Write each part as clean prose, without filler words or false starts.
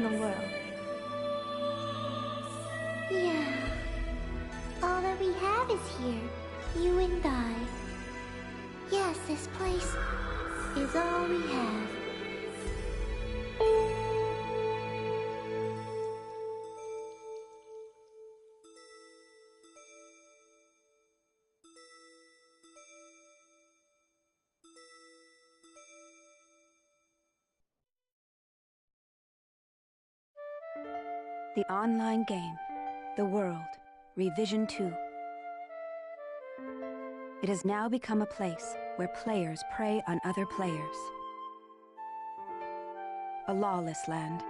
the world. Yeah. All that we have is here. You and I. Yes, this place is all we have. The online game, The World, Revision 2. It has now become a place where players prey on other players. A lawless land,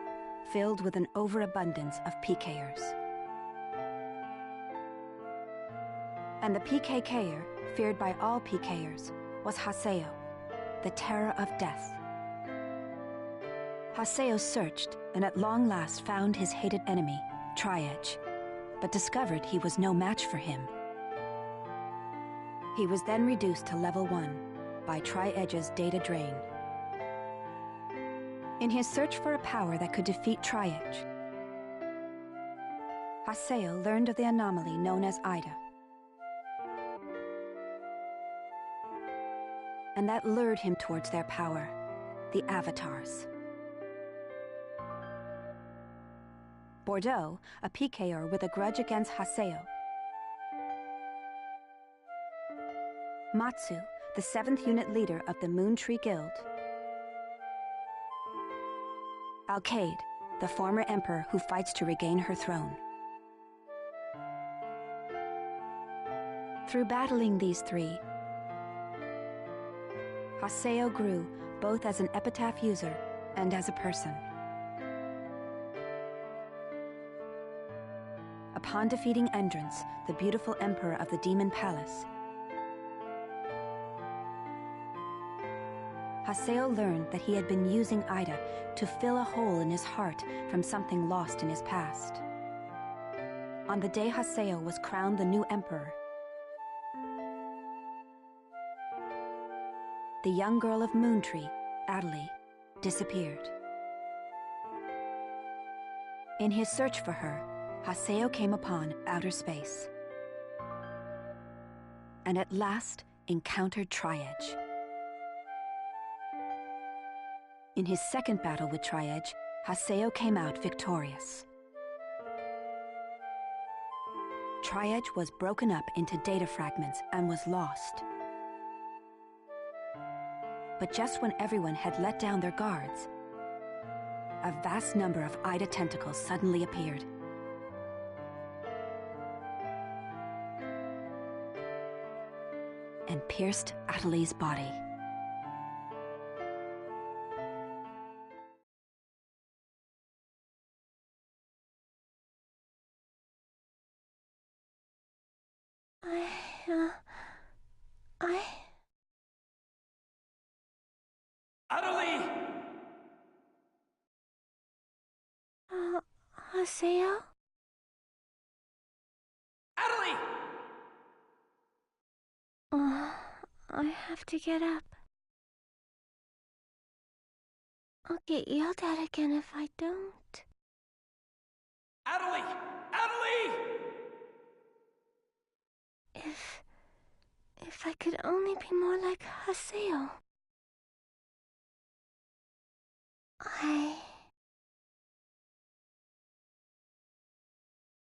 filled with an overabundance of PKers. And the PKKer, feared by all PKers, was Haseo, the terror of death. Haseo searched and at long last found his hated enemy, Tri-Edge, but discovered he was no match for him. He was then reduced to level 1 by Tri-Edge's data drain. In his search for a power that could defeat Tri-Edge, Haseo learned of the anomaly known as Ida. And that lured him towards their power, the Avatars. Bordeaux, a PKer with a grudge against Haseo. Matsu, the 7th unit leader of the Moon Tree Guild. Alkaid, the former emperor who fights to regain her throne. Through battling these three, Haseo grew both as an epitaph user and as a person. Upon defeating Endrance, the beautiful emperor of the Demon Palace, Haseo learned that he had been using Ida to fill a hole in his heart from something lost in his past. On the day Haseo was crowned the new emperor, the young girl of Moontree, Adelie, disappeared. In his search for her, Haseo came upon outer space, and at last encountered Tri-Edge. In his second battle with Tri-Edge, Haseo came out victorious. Tri-Edge was broken up into data fragments and was lost. But just when everyone had let down their guards, a vast number of Ida tentacles suddenly appeared. And pierced Adelie's body. Adelie! Haseo? Adelie! I have to get up. I'll get yelled at again if I don't. Adelie! Adelie! If I could only be more like Haseo.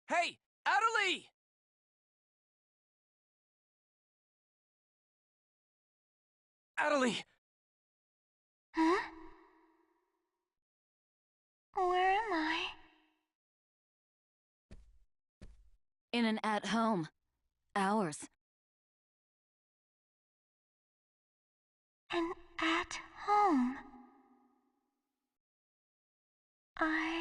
Hey, Adelie! Adelie! Huh? Where am I? In an at-home. Ours. And at home. I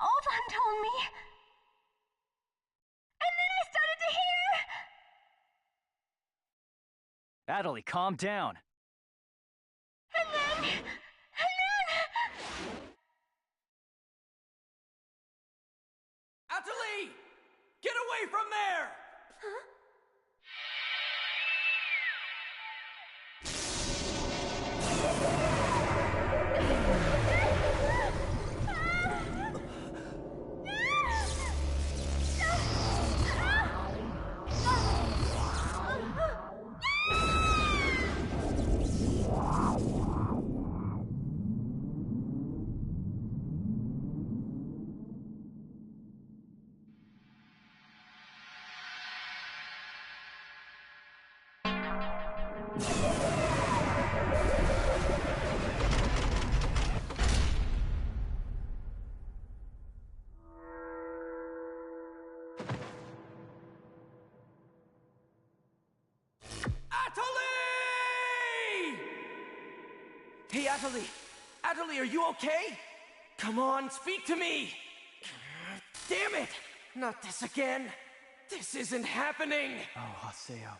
Oban told me. And then I started to hear. Adelie, calm down. And then... Adelie! Get away! away from there! Huh? Atali! Hey, Atali! Atali, are you okay? Come on, speak to me! Damn it! Not this again! This isn't happening! Oh, Haseo.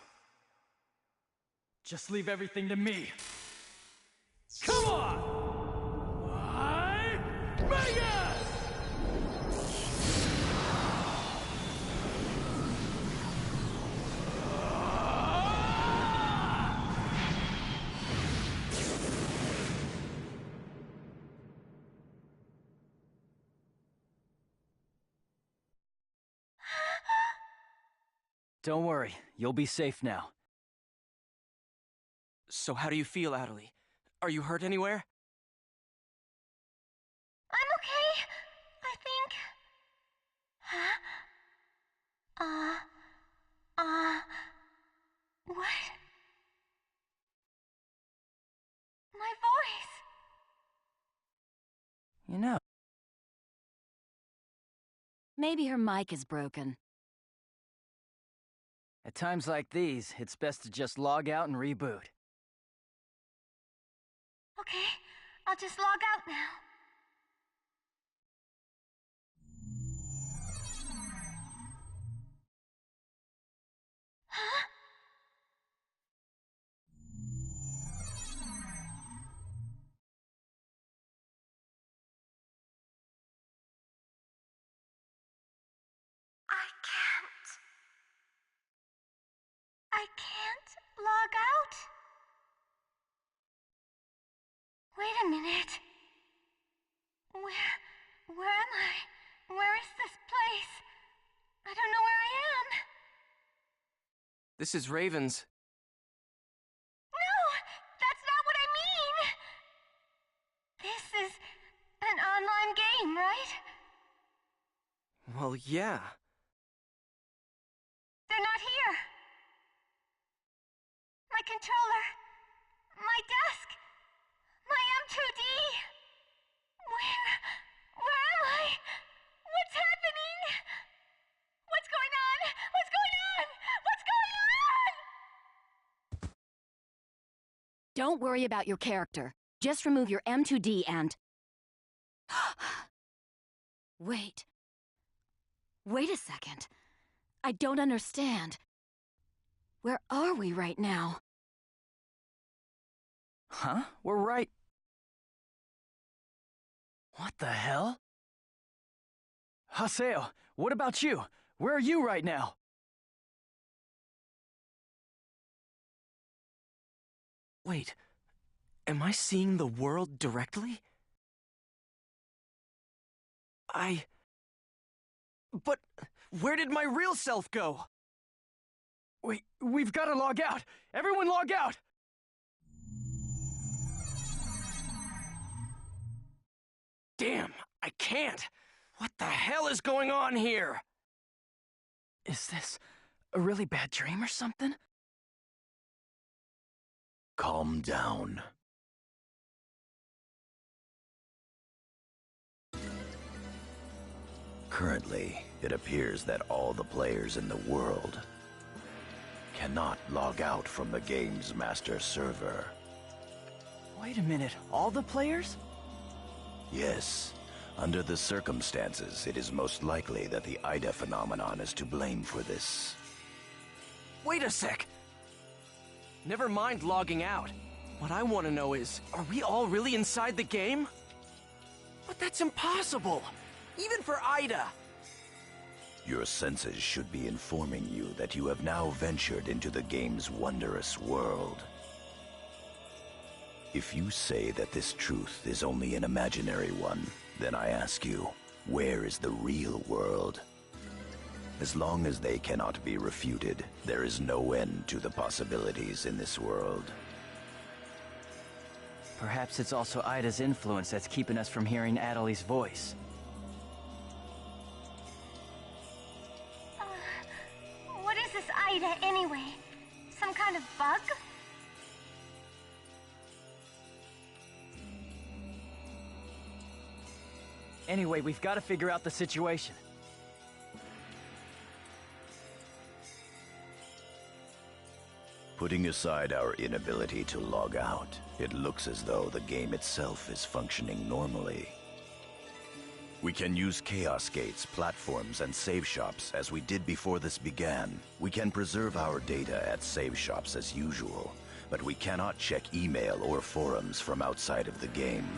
Just leave everything to me. Come on! Mega! Don't worry, you'll be safe now. So how do you feel, Atali? Are you hurt anywhere? I'm okay, I think. Huh? What? My voice! You know. Maybe her mic is broken. At times like these, it's best to just log out and reboot. Okay, I'll just log out now. Huh? I can't log out? Wait a minute. Where am I? Where is this place? I don't know where I am. This is Raven's. No, that's not what I mean. This is an online game, right? Well, yeah. They're not here. My controller, my desk, my M2D. Where am I? What's happening? What's going on? What's going on? What's going on? Don't worry about your character. Just remove your M2D and... Wait. Wait a second. I don't understand. Where are we right now? Huh? We're right... What the hell? Haseo, what about you? Where are you right now? Wait, am I seeing the world directly? But where did my real self go? Wait, we've got to log out! Everyone log out! Damn, I can't! What the hell is going on here? Is this a really bad dream or something? Calm down. Currently, it appears that all the players in the world cannot log out from the game's master server. Wait a minute, all the players? Yes. Under the circumstances, it is most likely that the Ida phenomenon is to blame for this. Wait a sec! Never mind logging out. What I want to know is, are we all really inside the game? But that's impossible! Even for Ida! Your senses should be informing you that you have now ventured into the game's wondrous world. If you say that this truth is only an imaginary one, then I ask you, where is the real world? As long as they cannot be refuted, there is no end to the possibilities in this world. Perhaps it's also Ida's influence that's keeping us from hearing Adeli's voice. What is this Ida, anyway? Some kind of bug? Anyway, we've got to figure out the situation. Putting aside our inability to log out, it looks as though the game itself is functioning normally. We can use chaos gates, platforms, and save shops as we did before this began. We can preserve our data at save shops as usual, but we cannot check email or forums from outside of the game.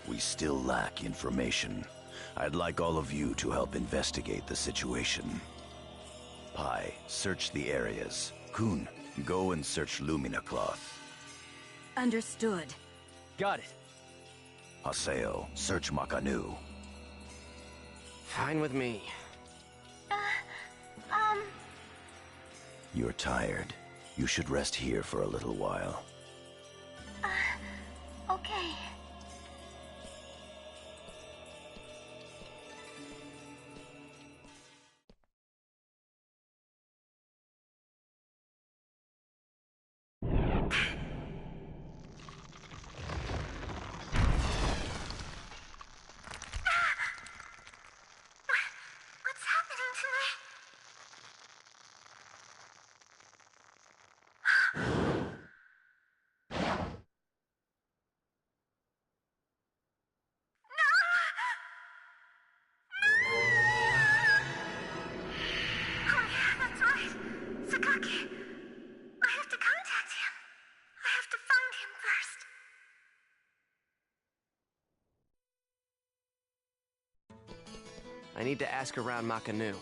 We still lack information. I'd like all of you to help investigate the situation. Pi, search the areas. Kun, go and search Lumina Cloth. Understood. Got it. Haseo, search Makanu. Fine with me. You're tired. You should rest here for a little while. Okay. What's happening to me? Oh yeah, that's right. Sakaki. I have to contact him. I have to find him first. I need to ask around Makanu.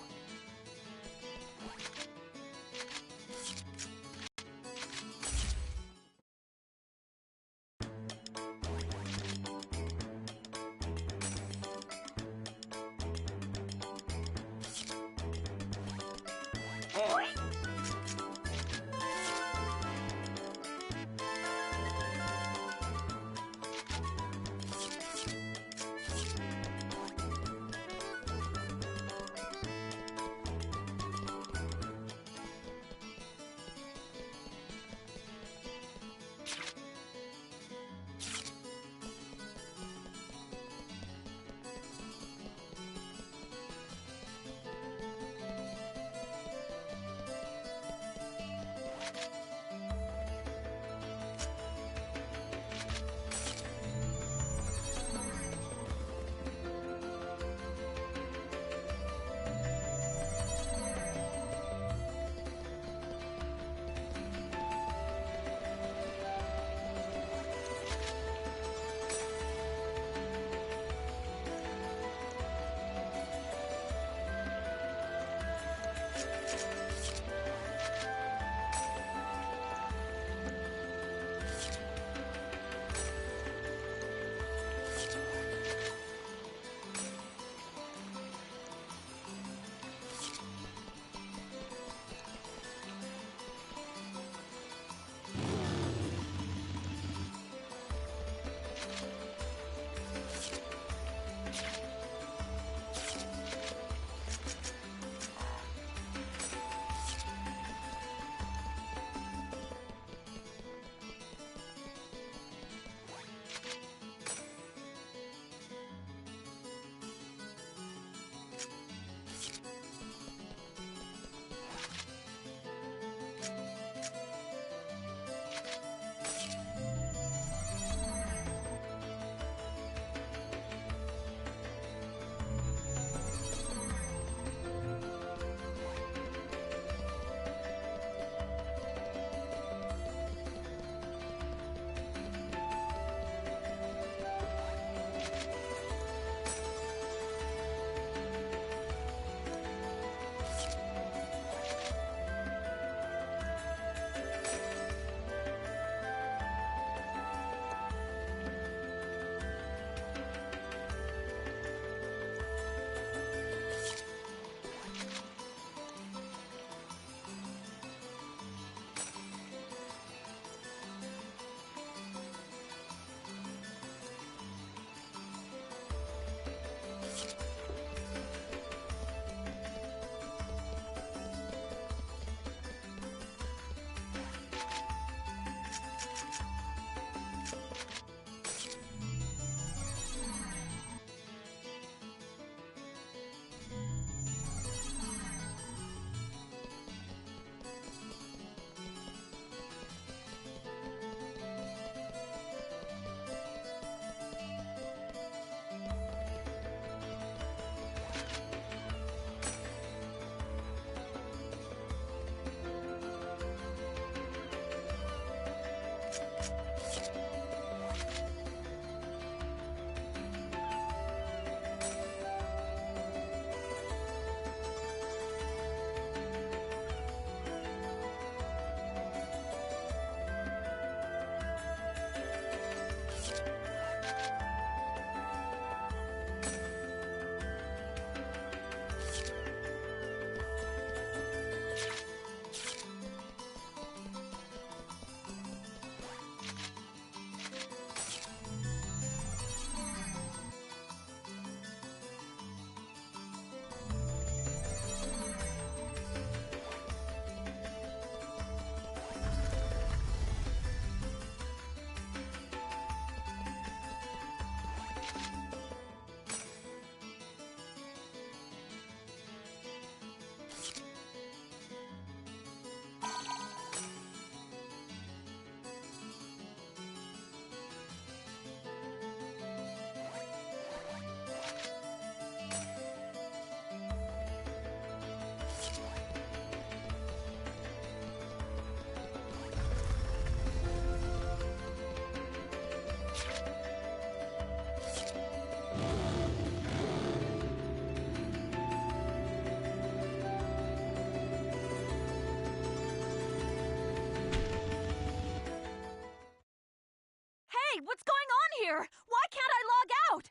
here! Why can't I log out?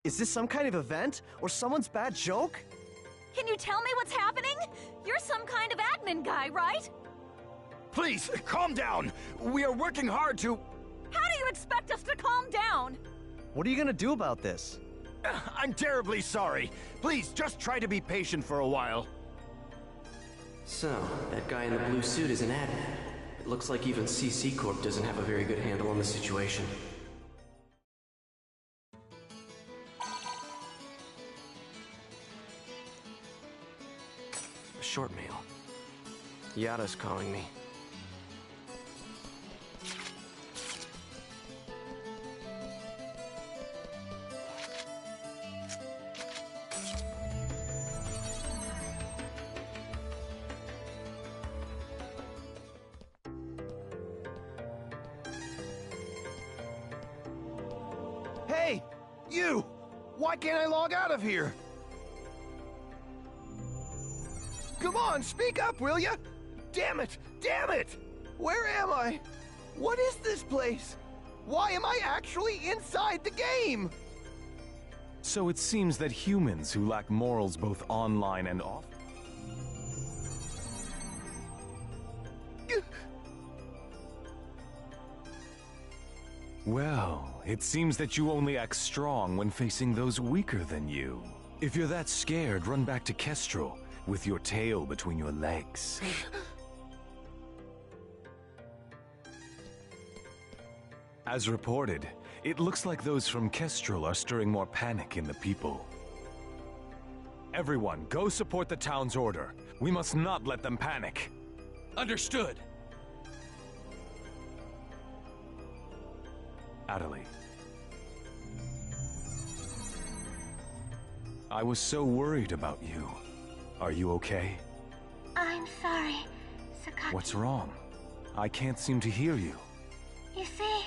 Is this some kind of event? Or someone's bad joke? Can you tell me what's happening? You're some kind of admin guy, right? Please, calm down. We are working hard to... How do you expect us to calm down? What are you gonna do about this? I'm terribly sorry. Please, just try to be patient for a while. So, that guy in the blue suit is an admin. It looks like even CC Corp doesn't have a very good handle on the situation. A short mail. Yada's calling me. Hey! You! Why can't I log out of here? Come on, speak up, will ya? Damn it! Damn it! Where am I? What is this place? Why am I actually inside the game? So it seems that humans who lack morals both online and off... Well, it seems that you only act strong when facing those weaker than you. If you're that scared, run back to Kestrel with your tail between your legs. As reported, it looks like those from Kestrel are stirring more panic in the people. Everyone, go support the town's order. We must not let them panic. Understood. Adelie. I was so worried about you. Are you okay? I'm sorry, Sakaki. What's wrong? I can't seem to hear you. You see,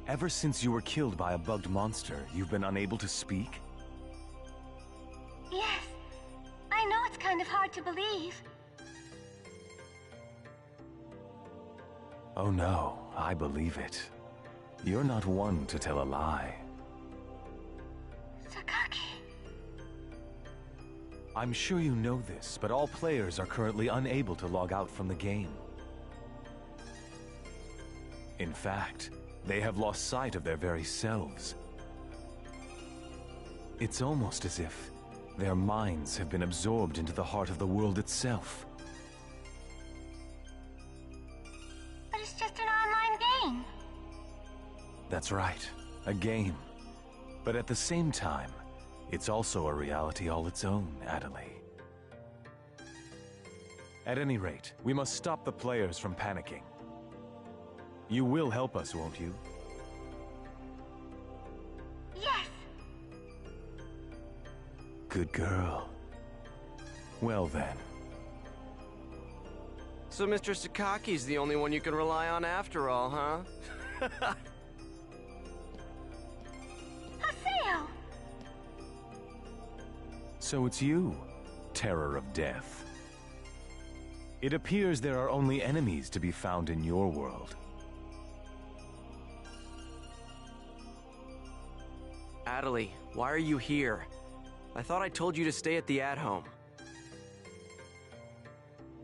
Ever since you were killed by a bugged monster, you've been unable to speak? yes, I know it's kind of hard to believe. Oh no, I believe it. You're not one to tell a lie. Sakaki. I'm sure you know this, but all players are currently unable to log out from the game. In fact, they have lost sight of their very selves. It's almost as if their minds have been absorbed into the heart of the world itself. But it's just an online game. That's right, a game. But at the same time, it's also a reality all its own, Adelie. At any rate, we must stop the players from panicking. You will help us, won't you? Yes. Good girl. Well then. So Mr. Sakaki's the only one you can rely on after all, huh? Haseo! So it's you, Terror of Death. It appears there are only enemies to be found in your world. Adelie, why are you here? I thought I told you to stay at the at-home.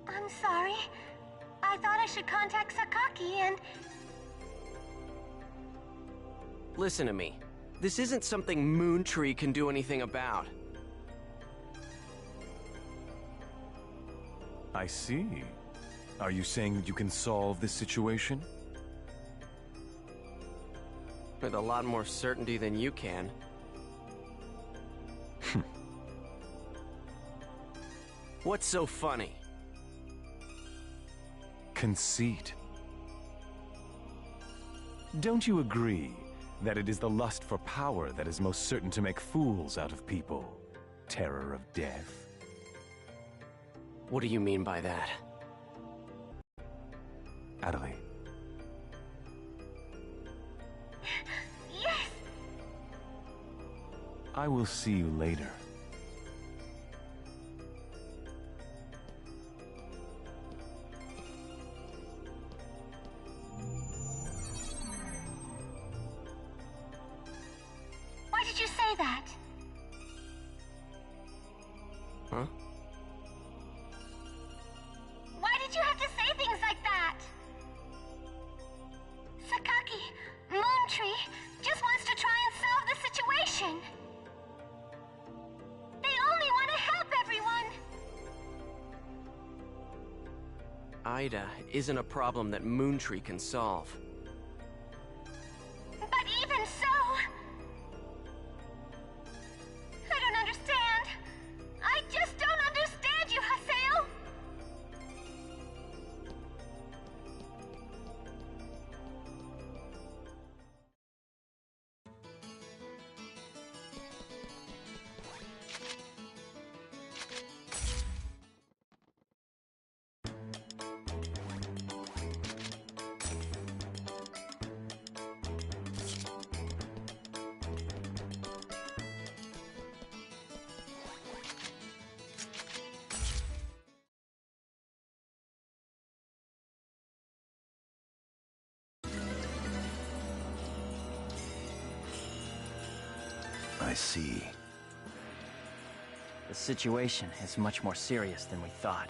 I'm sorry. I thought I should contact Sakaki and... Listen to me. This isn't something Moontree can do anything about. I see. Are you saying that you can solve this situation? With a lot more certainty than you can. What's so funny? Conceit. Don't you agree that it is the lust for power that is most certain to make fools out of people? Terror of Death. What do you mean by that? Adelie. Yes! I will see you later. say that. Huh? Why did you have to say things like that? Sakaki, Moontree, just wants to try and solve the situation. They only want to help everyone. Ida isn't a problem that Moontree can solve. But even so... I don't understand. I just don't understand you, Haseo. I see. The situation is much more serious than we thought.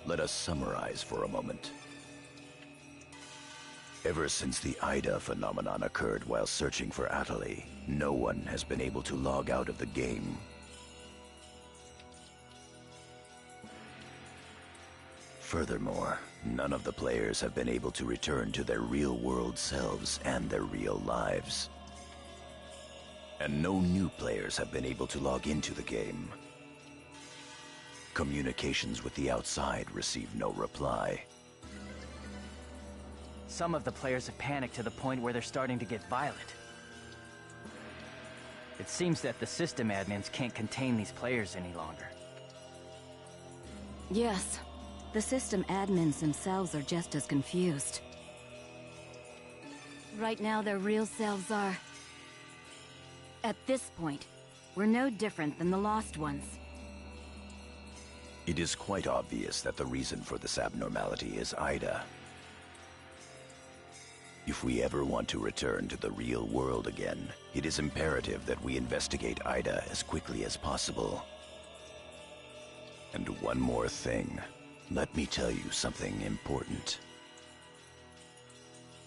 Let us summarize for a moment. Ever since the Ida phenomenon occurred while searching for Atali, no one has been able to log out of the game. Furthermore, none of the players have been able to return to their real-world selves and their real lives. And no new players have been able to log into the game. Communications with the outside receive no reply. Some of the players have panicked to the point where they're starting to get violent. It seems that the system admins can't contain these players any longer. Yes, the system admins themselves are just as confused. Right now, their real selves are... At this point, we're no different than the Lost Ones. It is quite obvious that the reason for this abnormality is Ida. If we ever want to return to the real world again, it is imperative that we investigate Ida as quickly as possible. And one more thing. Let me tell you something important.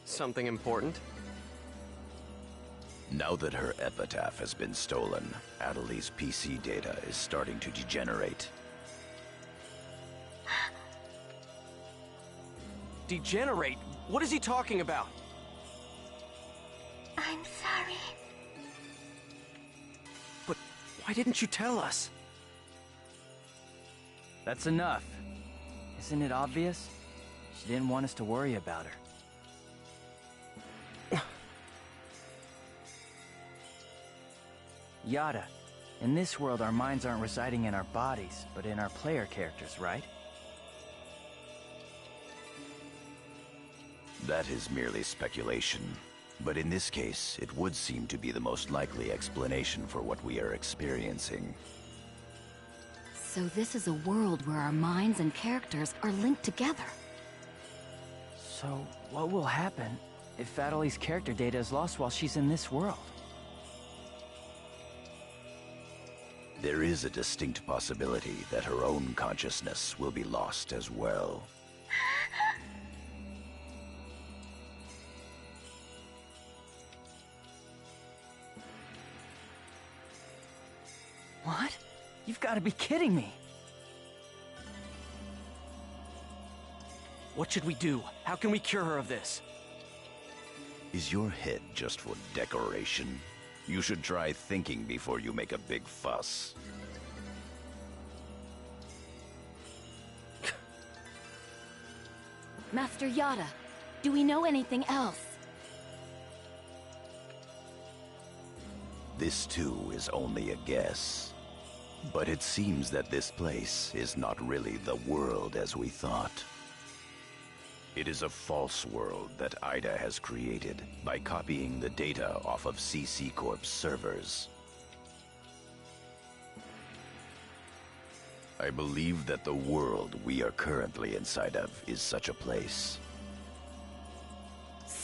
Something important? Now that her epitaph has been stolen, Atali's PC data is starting to degenerate. Degenerate? What is he talking about? I'm sorry. But why didn't you tell us? That's enough. Isn't it obvious? She didn't want us to worry about her. Yada, in this world our minds aren't residing in our bodies, but in our player characters, right? That is merely speculation. But in this case, it would seem to be the most likely explanation for what we are experiencing. So this is a world where our minds and characters are linked together. So, what will happen if Atali's character data is lost while she's in this world? There is a distinct possibility that her own consciousness will be lost as well. What? You've got to be kidding me! What should we do? How can we cure her of this? Is your head just for decoration? You should try thinking before you make a big fuss. Master Yada, do we know anything else? This too is only a guess. But it seems that this place is not really the world as we thought. It is a false world that Ida has created by copying the data off of CC Corp's servers. I believe that the world we are currently inside of is such a place.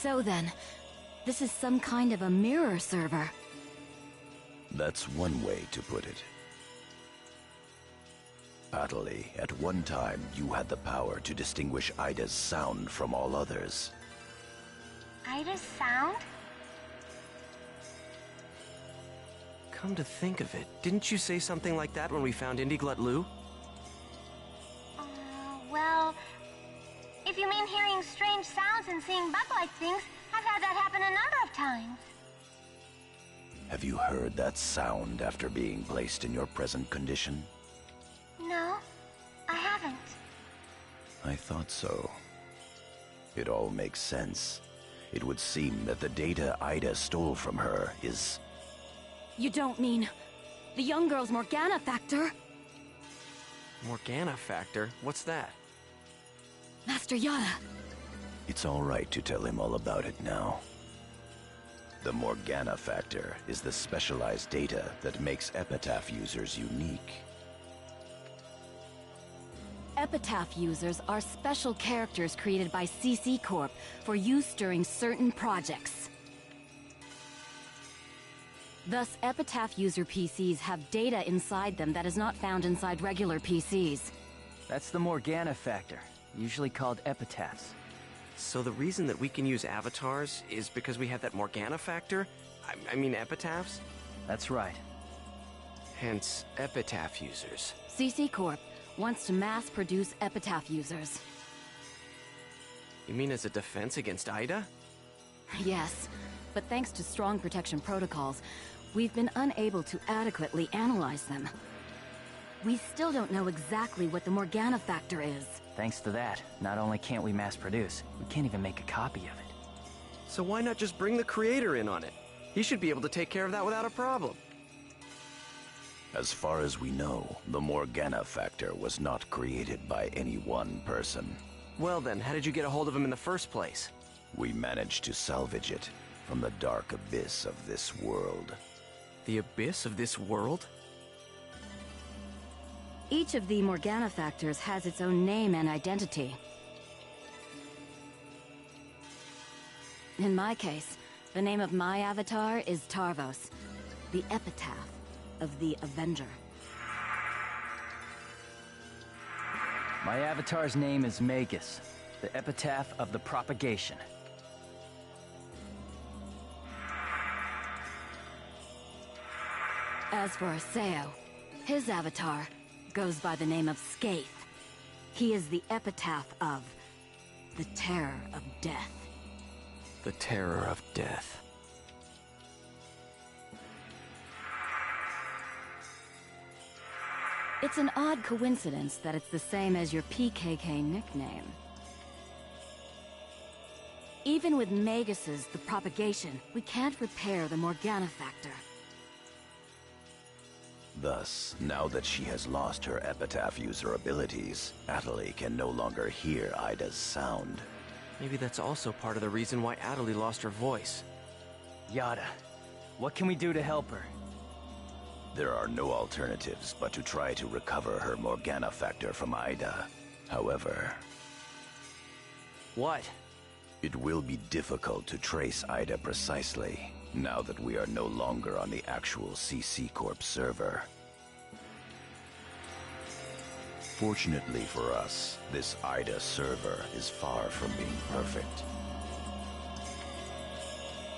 So then, this is some kind of a mirror server. That's one way to put it. Atali, at one time you had the power to distinguish Ida's sound from all others. Ida's sound? Come to think of it, didn't you say something like that when we found Indiglut Lu? Well, if you mean hearing strange sounds and seeing bug-like things, I've had that happen a number of times. Have you heard that sound after being placed in your present condition? No, I haven't. I thought so. It all makes sense. It would seem that the data Ida stole from her is... You don't mean the young girl's Morgana factor? Morgana factor? What's that? Master Yada. It's all right to tell him all about it now. The Morgana factor is the specialized data that makes Epitaph users unique. Epitaph users are special characters created by CC Corp for use during certain projects. Thus, Epitaph user PCs have data inside them that is not found inside regular PCs. That's the Morgana factor, usually called epitaphs. So the reason that we can use avatars is because we have that Morgana factor? I mean epitaphs? That's right. Hence, epitaph users. CC Corp wants to mass-produce Epitaph users. You mean as a defense against Ida? Yes, but thanks to strong protection protocols, we've been unable to adequately analyze them. We still don't know exactly what the Morgana factor is. Thanks to that, not only can't we mass produce, we can't even make a copy of it. So why not just bring the creator in on it? He should be able to take care of that without a problem. As far as we know, the Morgana factor was not created by any one person. Well then, how did you get a hold of him in the first place? We managed to salvage it from the dark abyss of this world. The abyss of this world? Each of the Morgana factors has its own name and identity. In my case, the name of my avatar is Tarvos, the epitaph of the Avenger. My avatar's name is Magus, the epitaph of the propagation. As for Aseo, his avatar goes by the name of Skaith. He is the epitaph of the Terror of Death. The Terror of Death. It's an odd coincidence that it's the same as your PKK nickname. Even with Magus's The Propagation, we can't repair the Morgana factor. Thus, now that she has lost her epitaph user abilities, Atali can no longer hear Ida's sound. Maybe that's also part of the reason why Atali lost her voice. Yada, what can we do to help her? There are no alternatives but to try to recover her Morgana factor from Ida. However... What? It will be difficult to trace Ida precisely, now that we are no longer on the actual CC Corp server. Fortunately for us, this Ida server is far from being perfect.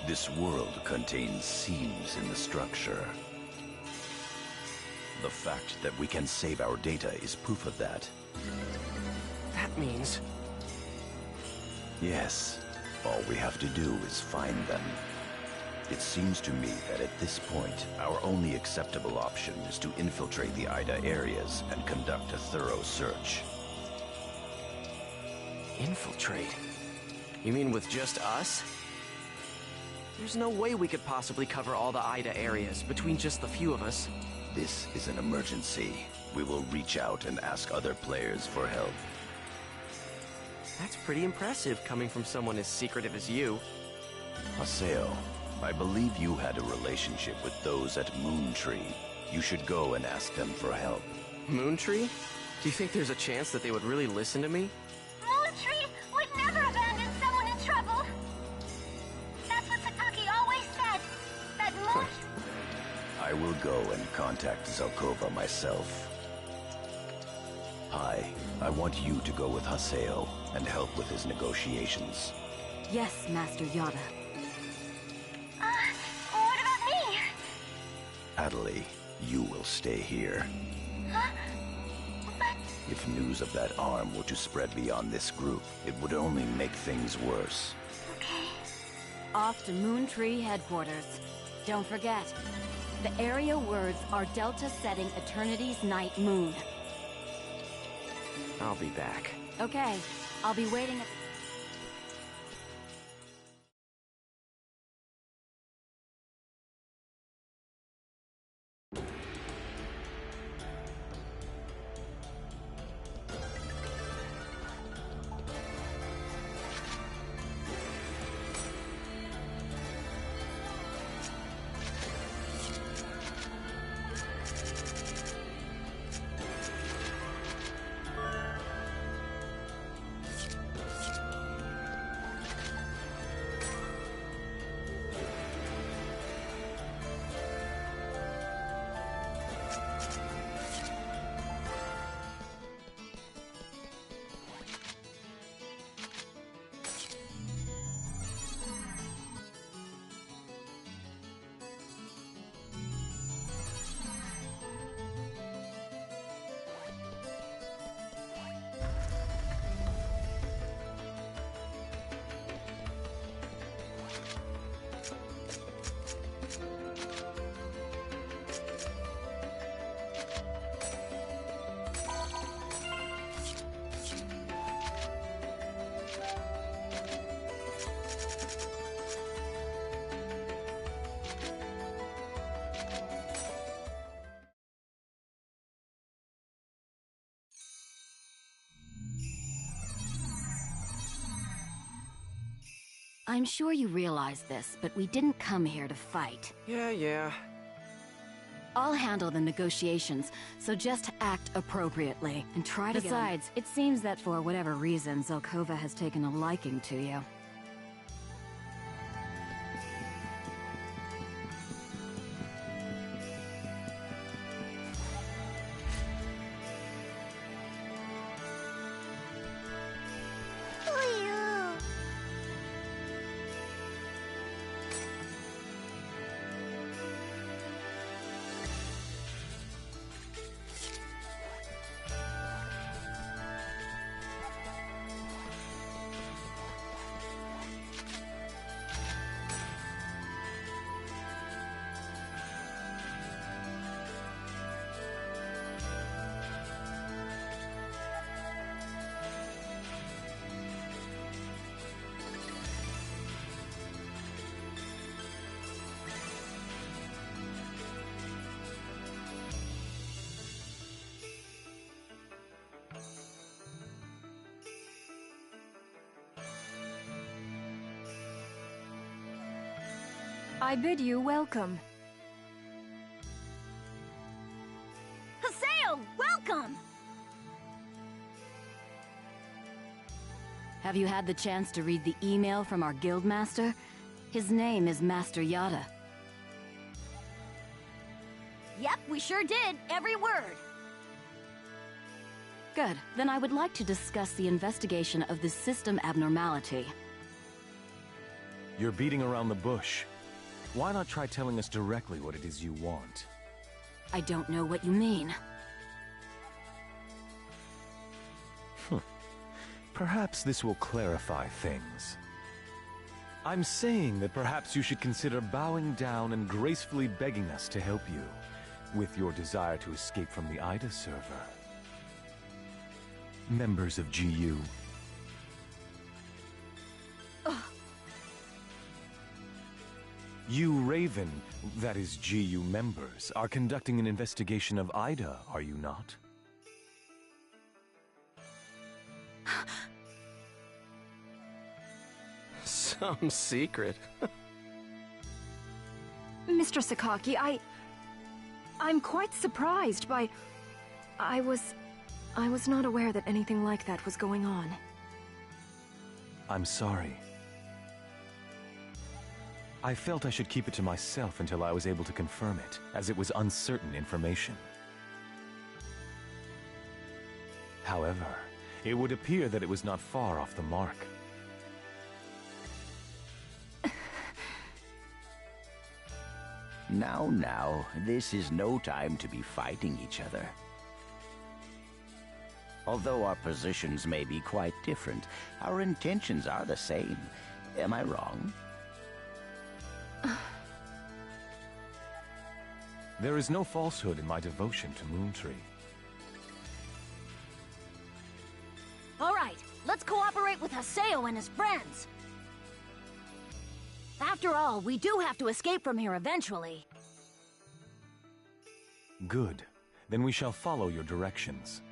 This world contains seams in the structure. The fact that we can save our data is proof of that. That means... Yes, all we have to do is find them. It seems to me that at this point, our only acceptable option is to infiltrate the Ida areas and conduct a thorough search. Infiltrate? You mean with just us? There's no way we could possibly cover all the Ida areas between just the few of us. This is an emergency. We will reach out and ask other players for help. That's pretty impressive coming from someone as secretive as you. Aseo, I believe you had a relationship with those at Moontree. You should go and ask them for help. Moontree? Do you think there's a chance that they would really listen to me? Moontree would never abandon someone in trouble! will go and contact Zelkova myself. Pai, I want you to go with Haseo and help with his negotiations. Yes, Master Yada. What about me? Adelie, you will stay here. Huh? But... If news of that arm were to spread beyond this group, it would only make things worse. Okay. Off to Moon Tree headquarters. Don't forget, the area words are Delta setting Eternity's night moon. I'll be back. Okay, I'll be waiting at... I'm sure you realize this, but we didn't come here to fight. Yeah. I'll handle the negotiations, so just act appropriately and try to Besides, it seems that for whatever reason, Zelkova has taken a liking to you. I bid you welcome. Haseo, welcome! Have you had the chance to read the email from our guildmaster? His name is Master Yada. Yep, we sure did. Every word. Good. Then I would like to discuss the investigation of this system abnormality. You're beating around the bush. Why not try telling us directly what it is you want? I don't know what you mean. Perhaps this will clarify things. I'm saying that perhaps you should consider bowing down and gracefully begging us to help you with your desire to escape from the Ida server. Members of GU. You Raven, that is GU members, are conducting an investigation of Ida, are you not? Some secret. Mr. Sakaki, I'm quite surprised by... I was not aware that anything like that was going on. I'm sorry. I felt I should keep it to myself until I was able to confirm it, as it was uncertain information. However, it would appear that it was not far off the mark. Now, this is no time to be fighting each other. Although our positions may be quite different, our intentions are the same. Am I wrong? There is no falsehood in my devotion to Moontree. All right, let's cooperate with Haseo and his friends. After all, we do have to escape from here eventually. Good. Then we shall follow your directions.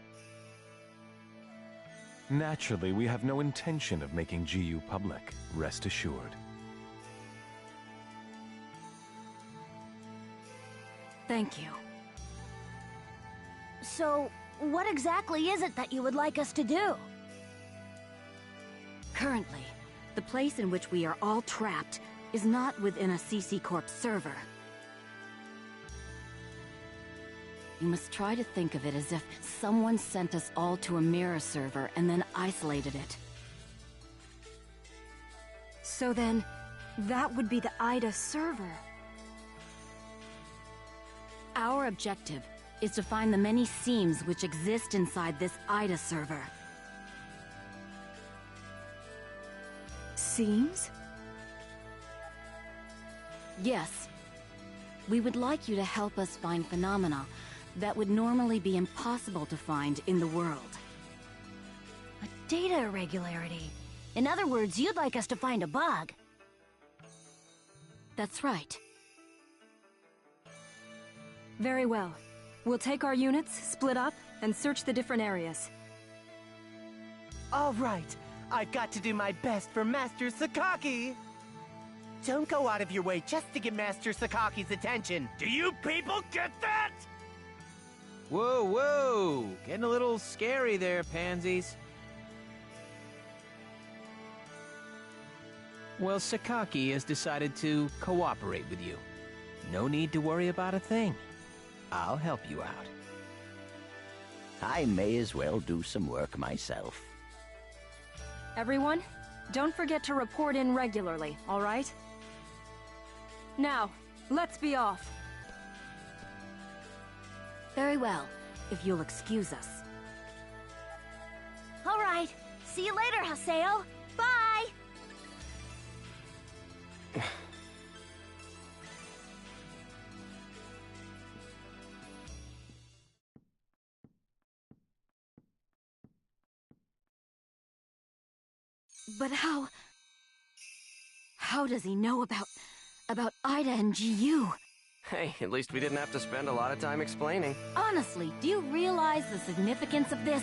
Naturally, we have no intention of making GU public, rest assured. Thank you. So, what exactly is it that you would like us to do? Currently, the place in which we are all trapped is not within a CC Corp server. You must try to think of it as if someone sent us all to a mirror server and then isolated it. So then, that would be the Ida server. Our objective is to find the many seams which exist inside this Ida server. Seams? Yes. We would like you to help us find phenomena that would normally be impossible to find in the world. A data irregularity. In other words, you'd like us to find a bug. That's right. Very well. We'll take our units, split up, and search the different areas. All right, I've got to do my best for Master Sakaki. Don't go out of your way just to get Master Sakaki's attention. Do you people get that? Whoa, whoa! Getting a little scary there, pansies. Well, Sakaki has decided to cooperate with you. No need to worry about a thing. I'll help you out. I may as well do some work myself. Everyone, don't forget to report in regularly, all right? Now, let's be off. Very well, if you'll excuse us. All right. See you later, Haseo. Bye! But how does he know about Ida and GU? Hey, at least we didn't have to spend a lot of time explaining. Honestly, do you realize the significance of this?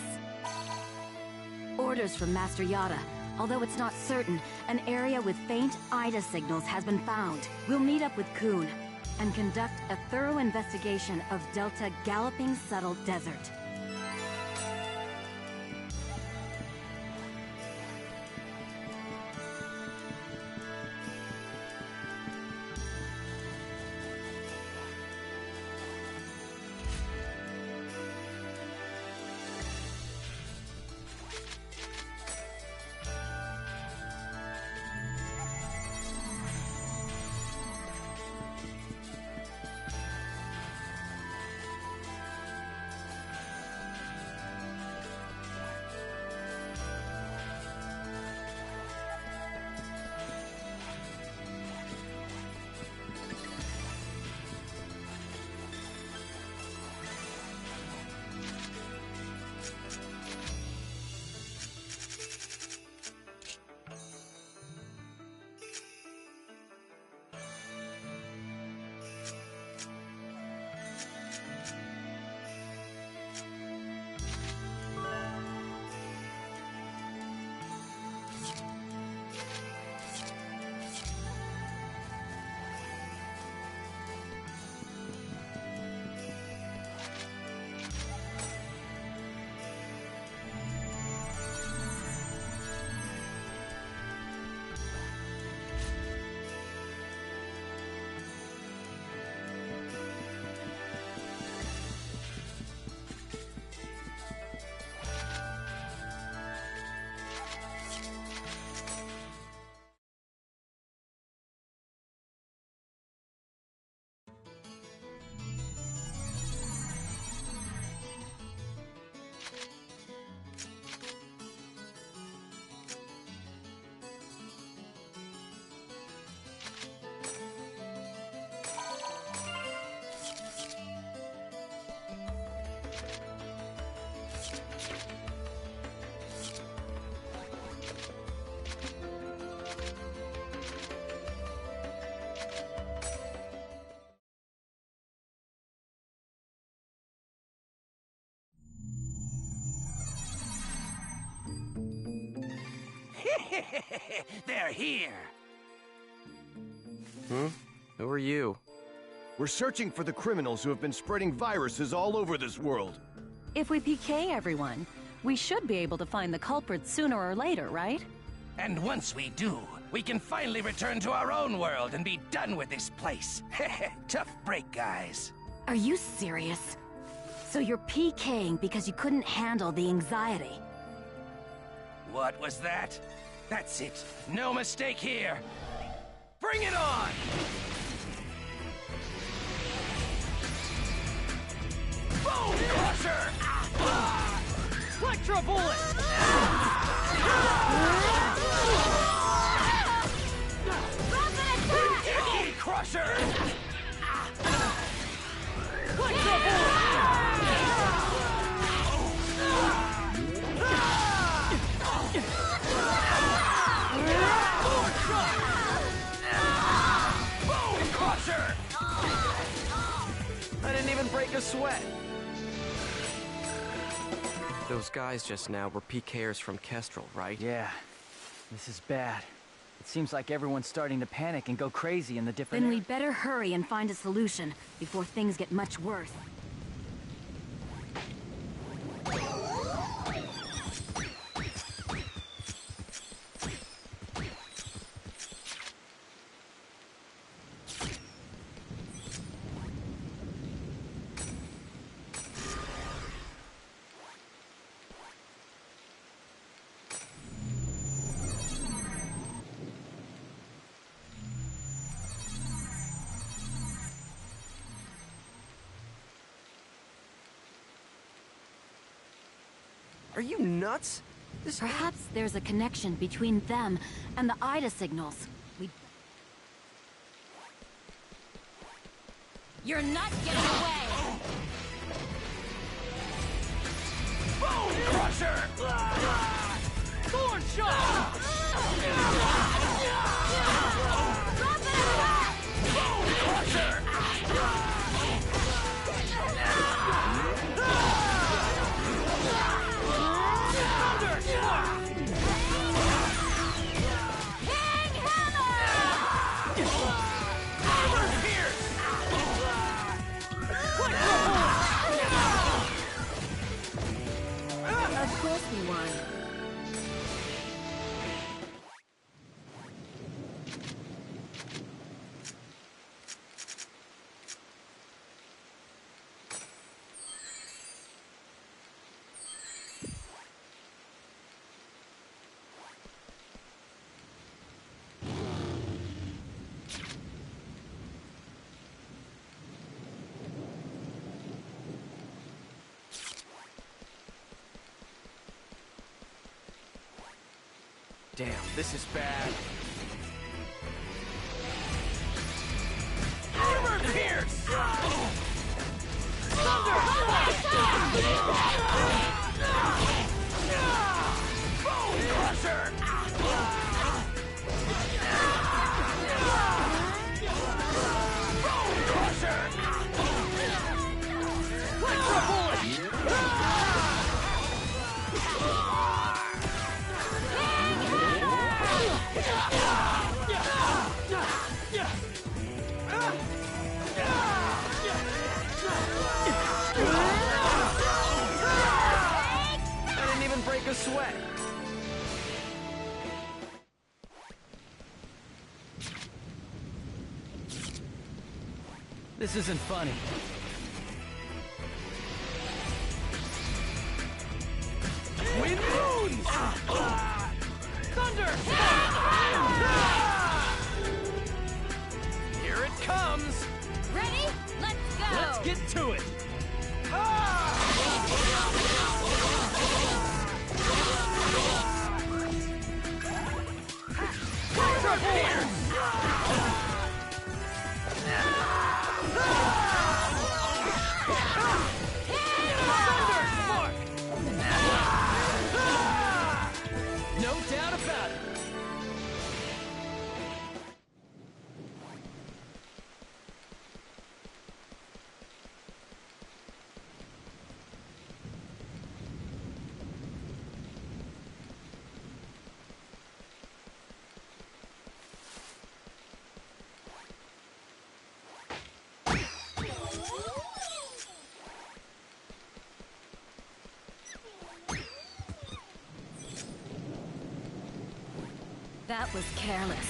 Orders from Master Yada. Although it's not certain, an area with faint Ida signals has been found. We'll meet up with Kun and conduct a thorough investigation of Delta Galloping Settled Desert. They're here. Who are you? We're searching for the criminals who have been spreading viruses all over this world. If we PK everyone, we should be able to find the culprits sooner or later, right? And once we do, we can finally return to our own world and be done with this place. Tough break, guys. Are you serious? So you're PKing because you couldn't handle the anxiety? What was that? That's it. No mistake here. Bring it on! Boom Crusher! Electro Bullet! Mochikitty Crusher! Electro Boom Crusher! I didn't even break a sweat. Those guys just now were PKers from Kestrel, right? Yeah, this is bad. It seems like everyone's starting to panic and go crazy in the different... Then we'd better hurry and find a solution before things get much worse. Are you nuts? Perhaps there's a connection between them and the Ida signals. You're not getting away! Boom Crusher! Thorn Shot! Boom Crusher! Of course we won. Damn, this is bad. Armor Pierce! Thunder! Bone Crusher! Bone Crusher! Electro Bullet! I didn't even break a sweat. This isn't funny. Twin Moons! Thunder! Here it comes! Ready? Let's go! Let's get to it! Ultra Pierce! Thunder Spark! No doubt about it! That was careless.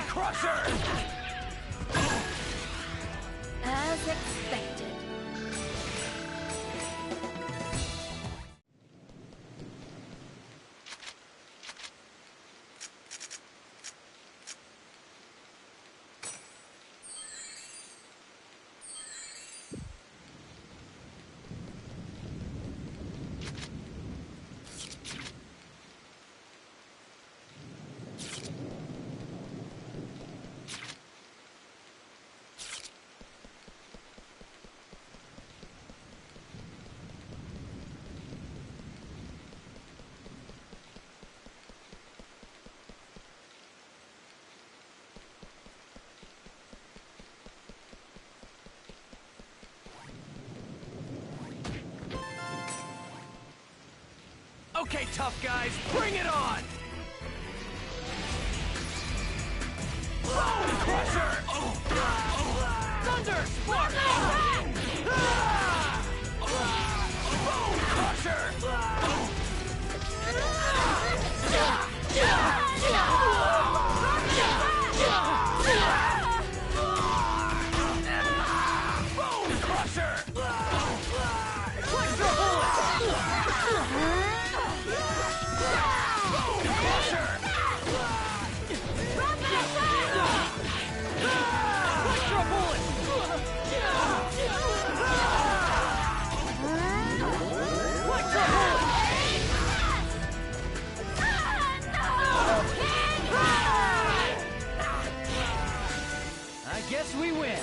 Crusher! As expected. Okay, tough guys, bring it on! Bone Crusher! Thunder Spark! Bone Crusher! Bone Crusher! Electro Bullet! I guess we win.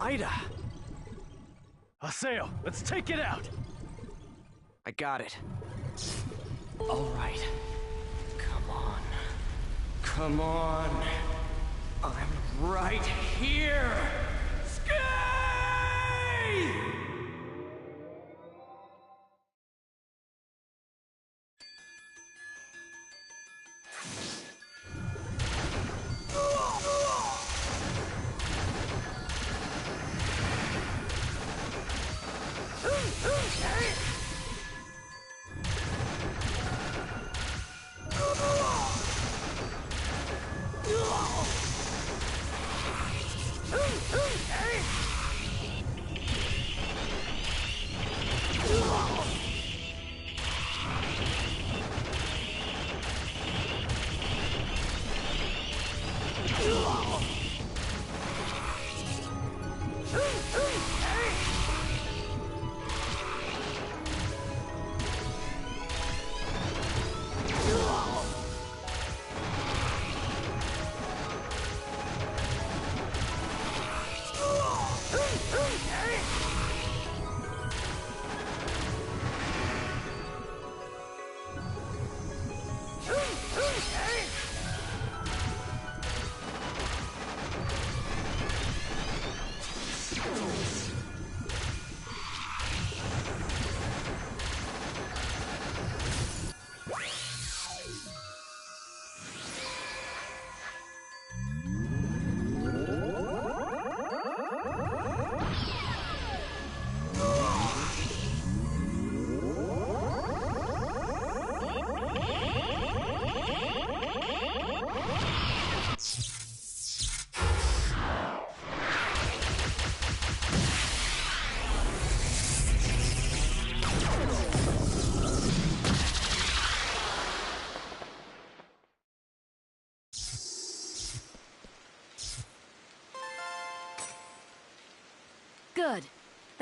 Ida! Haseo, let's take it out! I got it. All right. Come on. Come on. I'm right here! Skate!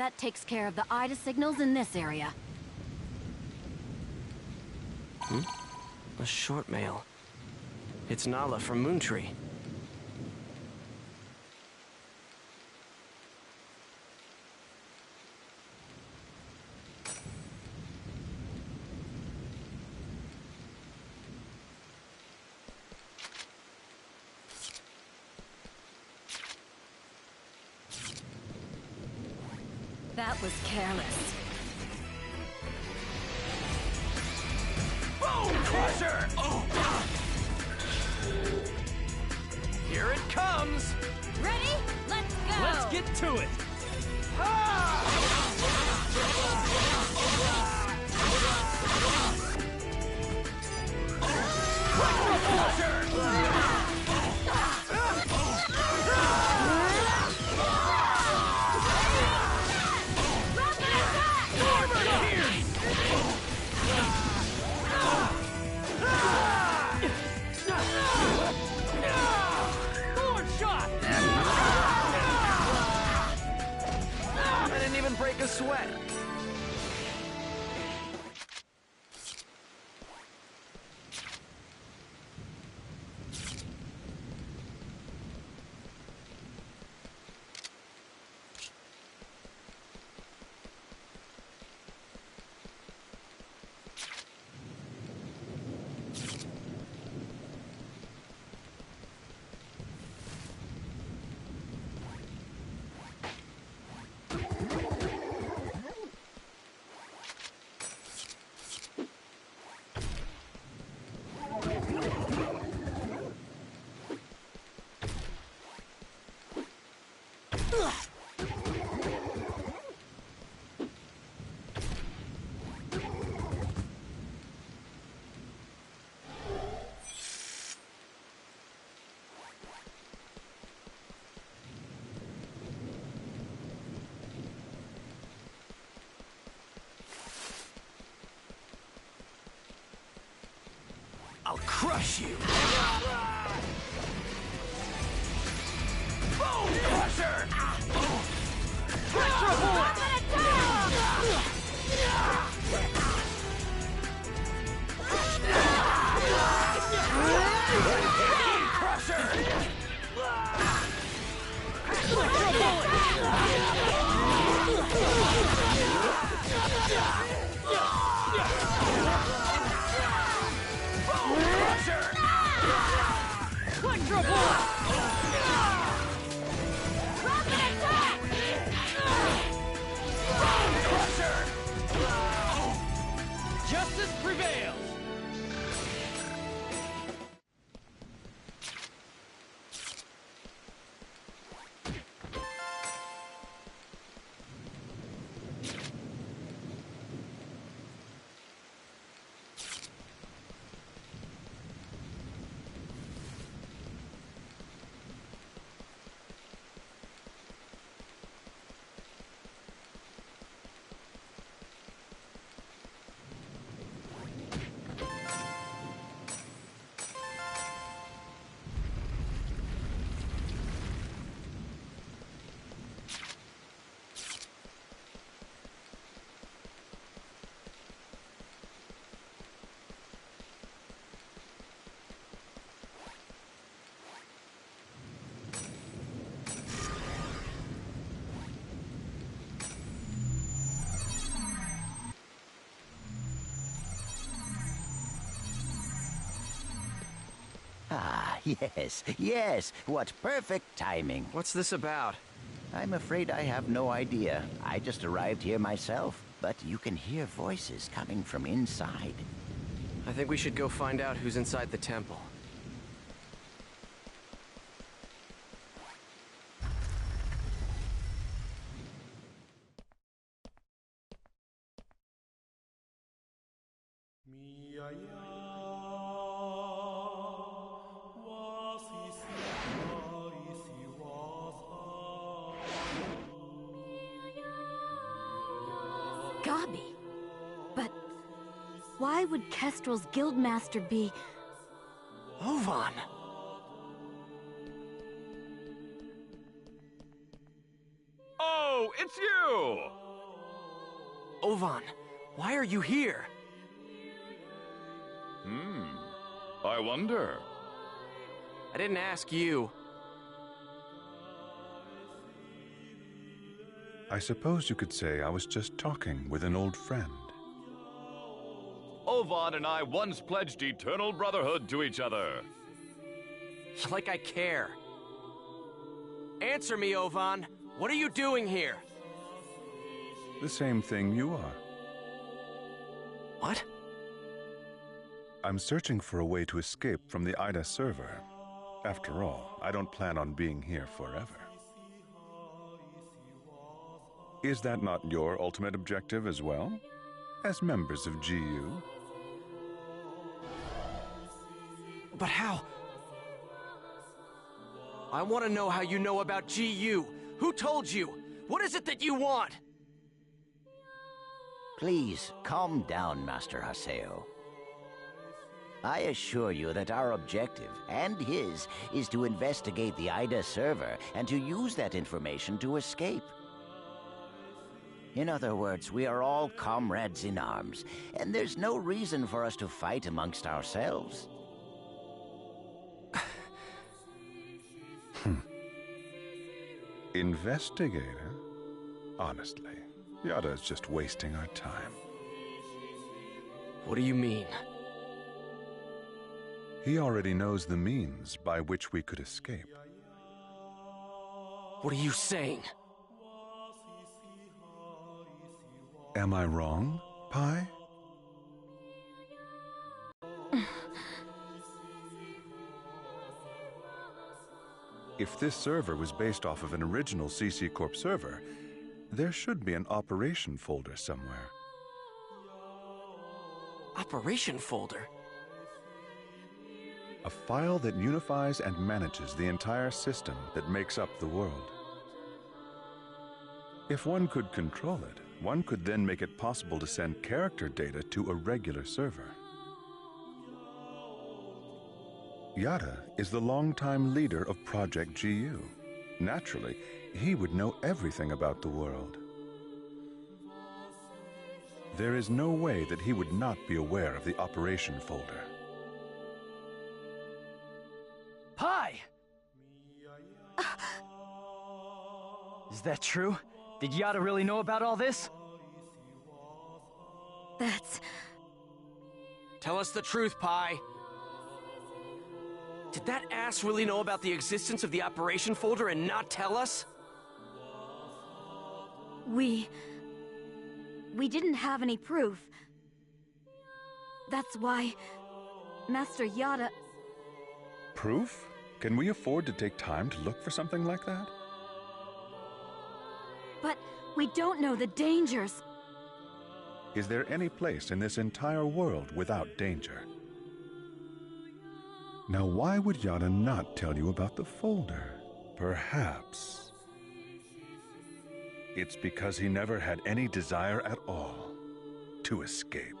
That takes care of the Ida signals in this area. A short mail. It's Nala from Moontree. That was careless. Boom Crusher! Oh. Here it comes! Ready? Let's go! Let's get to it! I didn't even break a sweat. I'll crush you! Boom Crusher! Justice prevails! Ah, yes, yes. What perfect timing. What's this about? I'm afraid I have no idea. I just arrived here myself, but you can hear voices coming from inside. I think we should go find out who's inside the temple. Gabi. But why would Kestrel's guildmaster be... Ovan! Oh, it's you! Ovan, why are you here? I wonder. I didn't ask you. I suppose you could say I was just talking with an old friend. Ovan and I once pledged eternal brotherhood to each other. Like I care. Answer me, Ovan. What are you doing here? The same thing you are. What? I'm searching for a way to escape from the Ida server. After all, I don't plan on being here forever. Is that not your ultimate objective as well? As members of GU? But how? I want to know how you know about GU. Who told you? What is it that you want? Please, calm down, Master Haseo. I assure you that our objective, and his, is to investigate the Ida server and to use that information to escape. In other words, we are all comrades in arms, and there's no reason for us to fight amongst ourselves. Investigator? Honestly, Yada is just wasting our time. What do you mean? He already knows the means by which we could escape. What are you saying? Am I wrong, Pi? If this server was based off of an original CC Corp server, there should be an operation folder somewhere. Operation folder? A file that unifies and manages the entire system that makes up the world. If one could control it, one could then make it possible to send character data to a regular server. Yada is the longtime leader of Project GU. Naturally, he would know everything about the world. There is no way that he would not be aware of the operation folder. Pi! Is that true? Did Yada really know about all this? That's... Tell us the truth, Pi. Did that ass really know about the existence of the operation folder and not tell us? We didn't have any proof. That's why Master Yada... Proof? Can we afford to take time to look for something like that? But we don't know the dangers. Is there any place in this entire world without danger? Now, why would Yada not tell you about the folder? Perhaps it's because he never had any desire at all to escape.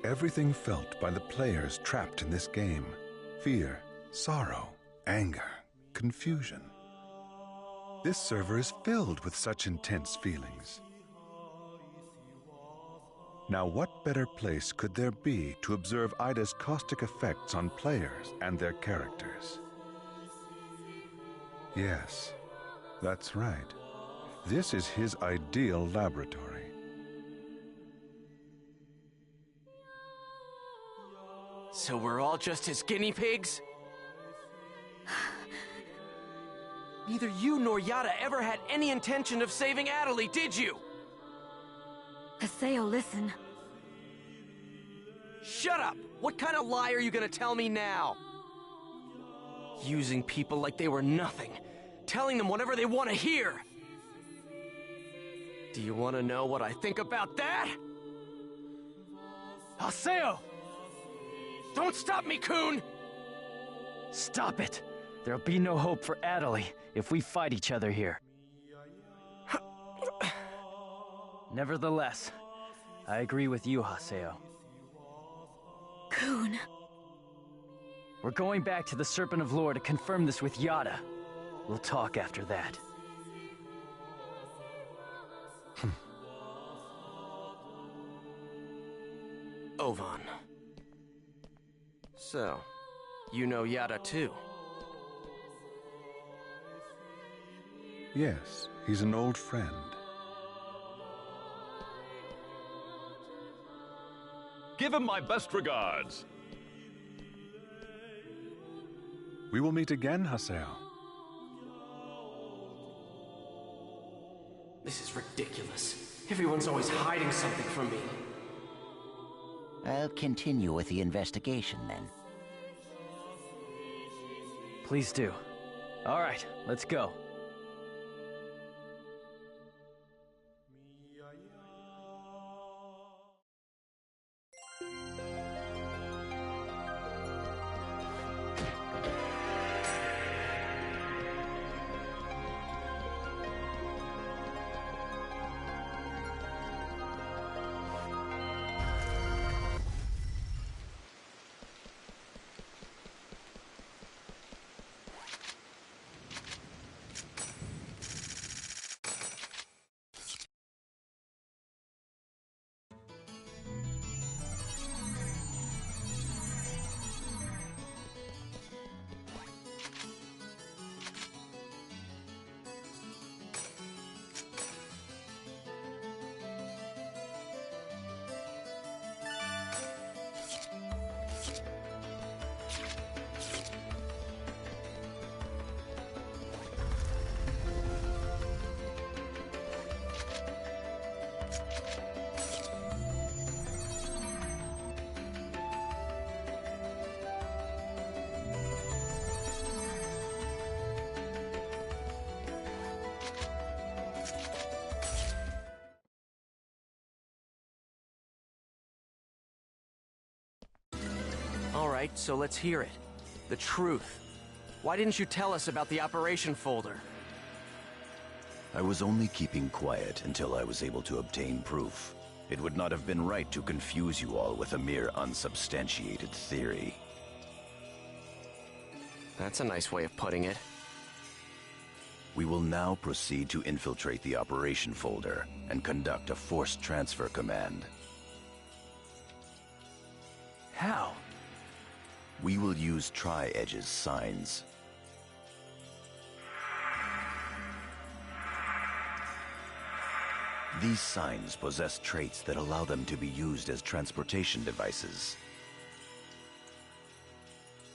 Everything felt by the players trapped in this game: fear, sorrow, anger, confusion. This server is filled with such intense feelings. Now, what better place could there be to observe Ida's caustic effects on players and their characters? Yes, that's right. This is his ideal laboratory. So we're all just his guinea pigs? Neither you nor Yada ever had any intention of saving Adelie, did you? Haseo, listen. Shut up! What kind of lie are you gonna tell me now? Using people like they were nothing. Telling them whatever they want to hear. Do you want to know what I think about that? Haseo! Don't stop me, Coon! Stop it! There'll be no hope for Adelie if we fight each other here. Nevertheless, I agree with you, Haseo. Coon. We're going back to the Serpent of Lore to confirm this with Yada. We'll talk after that. Ovan. So, you know Yada too? Yes, he's an old friend. Give him my best regards. We will meet again, Haseo. This is ridiculous. Everyone's always hiding something from me. I'll continue with the investigation then. Please do. All right, let's go. Alright, so let's hear it. The truth. Why didn't you tell us about the operation folder? I was only keeping quiet until I was able to obtain proof. It would not have been right to confuse you all with a mere unsubstantiated theory. That's a nice way of putting it. We will now proceed to infiltrate the operation folder and conduct a forced transfer command. How? We will use Tri-Edge's signs. These signs possess traits that allow them to be used as transportation devices.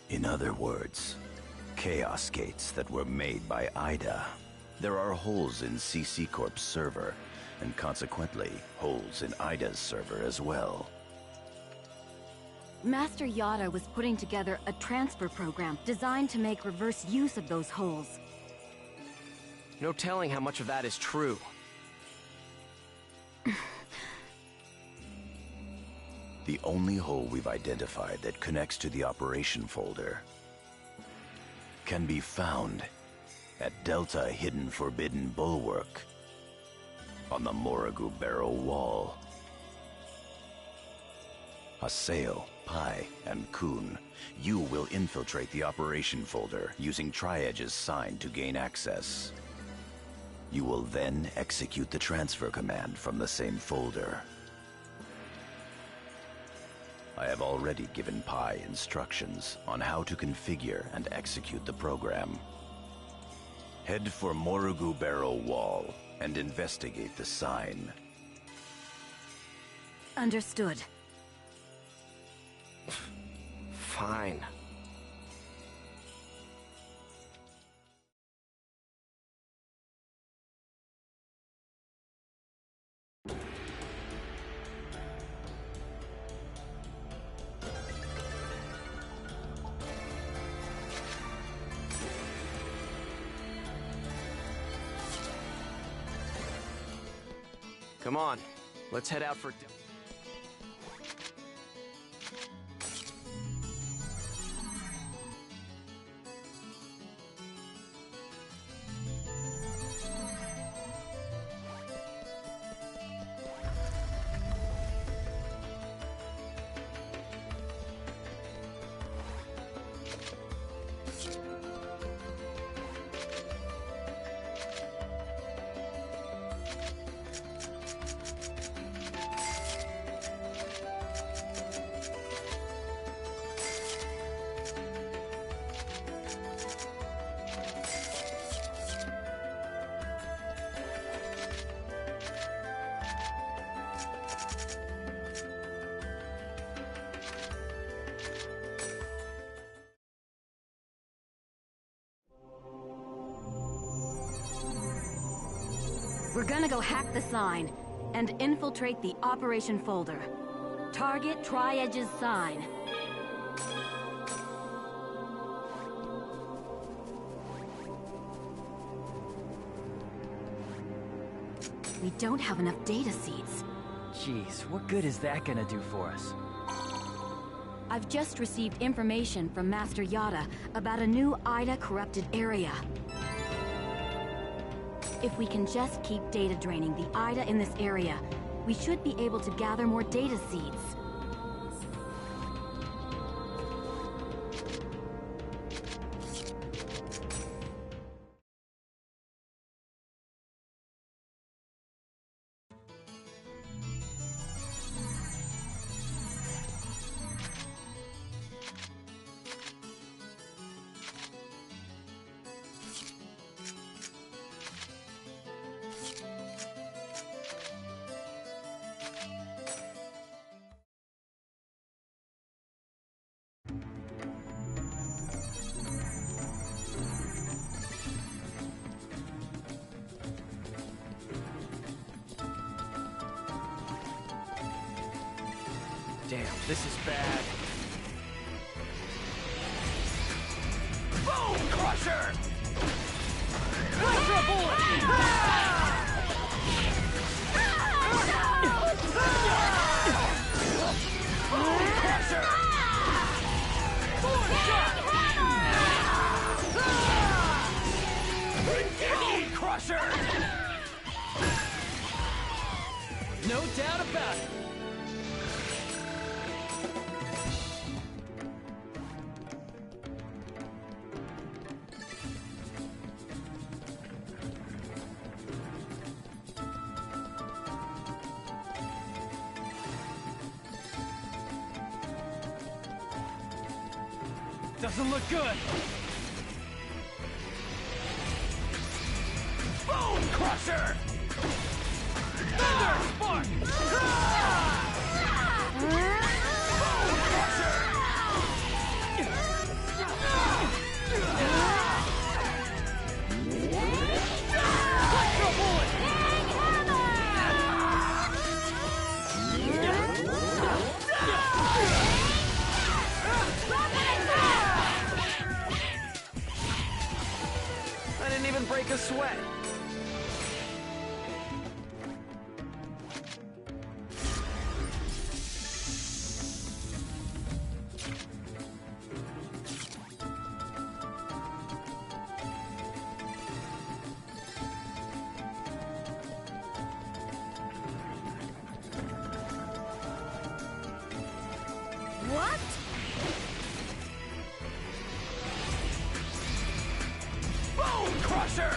In other words, Chaos Gates that were made by Ida. There are holes in CC Corp's server, and consequently, holes in Ida's server as well. Master Yada was putting together a transfer program designed to make reverse use of those holes. No telling how much of that is true. The only hole we've identified that connects to the operation folder can be found at Delta Hidden Forbidden Bulwark on the Moragu Barrow Wall. Haseo, Pai, and Kun, you will infiltrate the operation folder using Tri-Edge's sign to gain access. You will then execute the transfer command from the same folder. I have already given Pai instructions on how to configure and execute the program. Head for Moragu Barrow Wall and investigate the sign. Understood. Fine. Come on, let's head out for... We're gonna go hack the sign and infiltrate the operation folder. Target Tri-Edge's sign. We don't have enough data seeds. Jeez, what good is that gonna do for us? I've just received information from Master Yada about a new Ida-corrupted area. If we can just keep data draining the Ida in this area, we should be able to gather more data seeds. Damn, this is bad. Boom Crusher! Electro Bullet! Boom Crusher! Thorn Shot! Knee Crusher! No doubt about it. Doesn't look good. Bone Crusher! Thunder Spark! Bone Crusher! Electro Bullet! I didn't even break a sweat. What? Bone Crusher!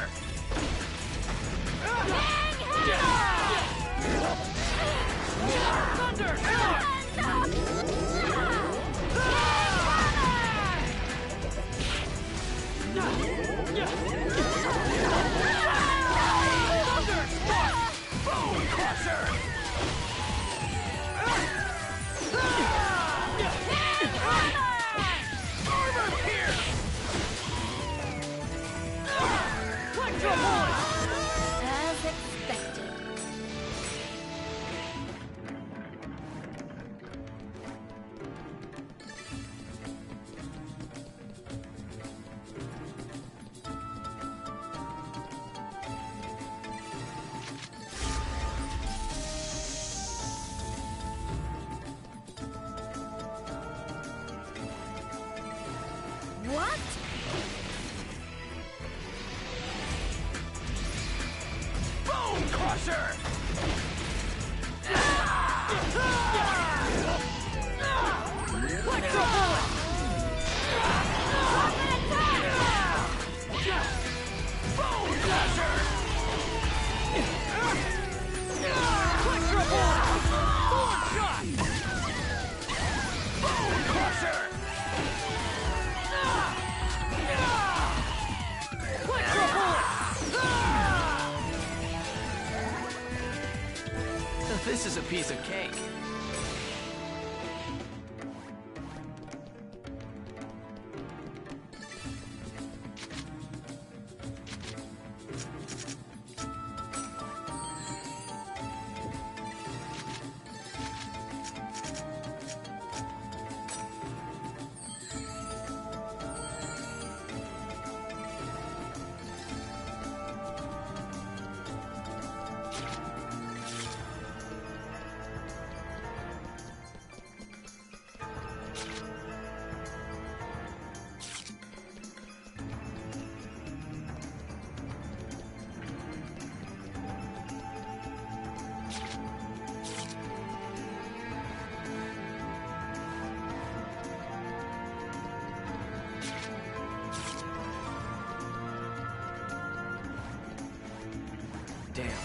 Thunder Spark! Thunder Spark! Bone Crusher! Armor Pierce! Electro Bullet! As expected. What? Bone Crusher! Electro Bullet! Bone Crusher! Electro Bullet! Thorn Shot! Bone Crusher! Electro Bullet! This is a piece of cake.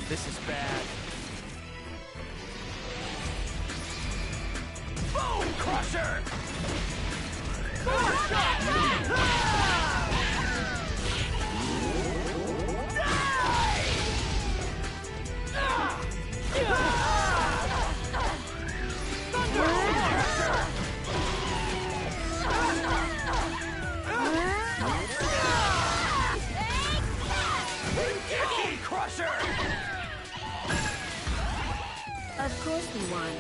This is bad. Boom Crusher! Crusher! Of course we won.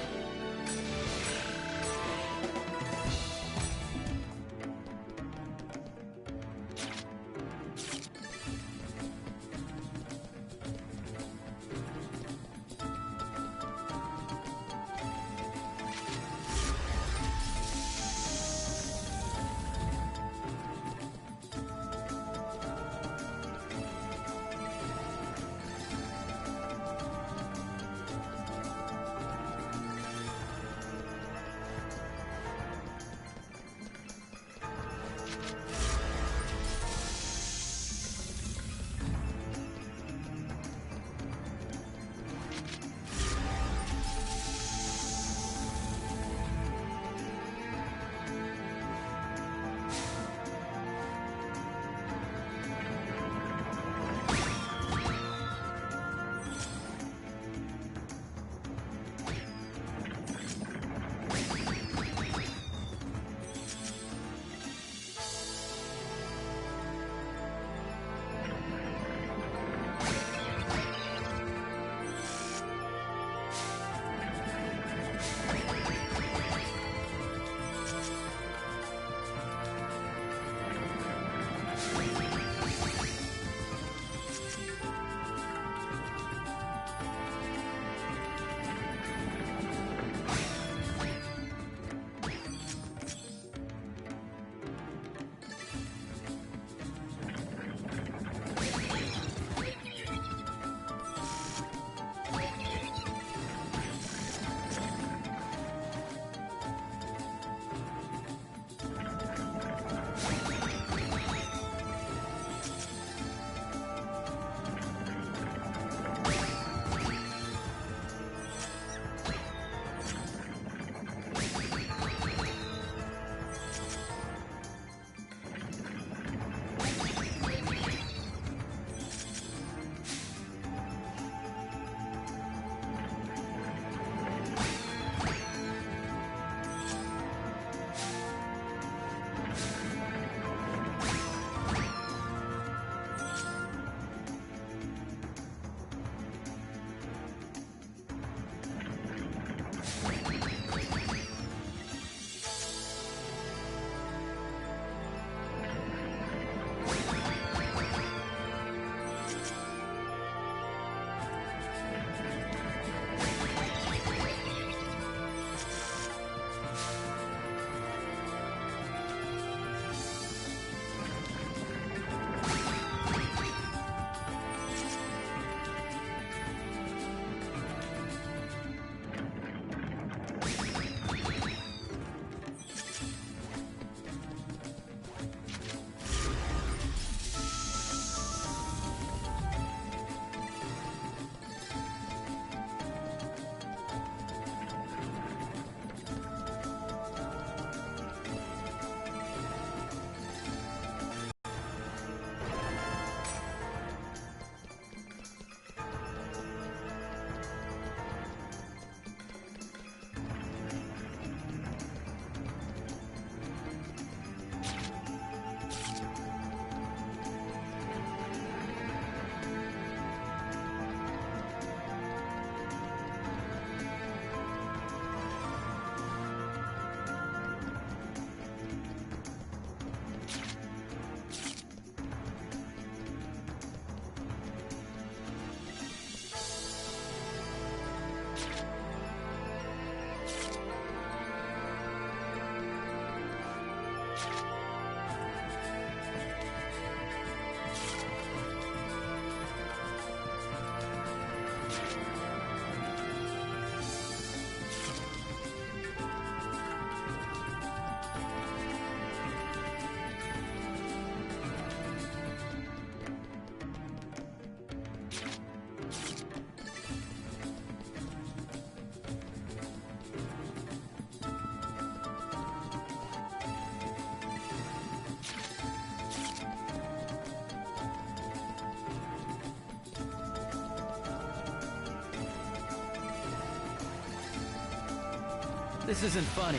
This isn't funny.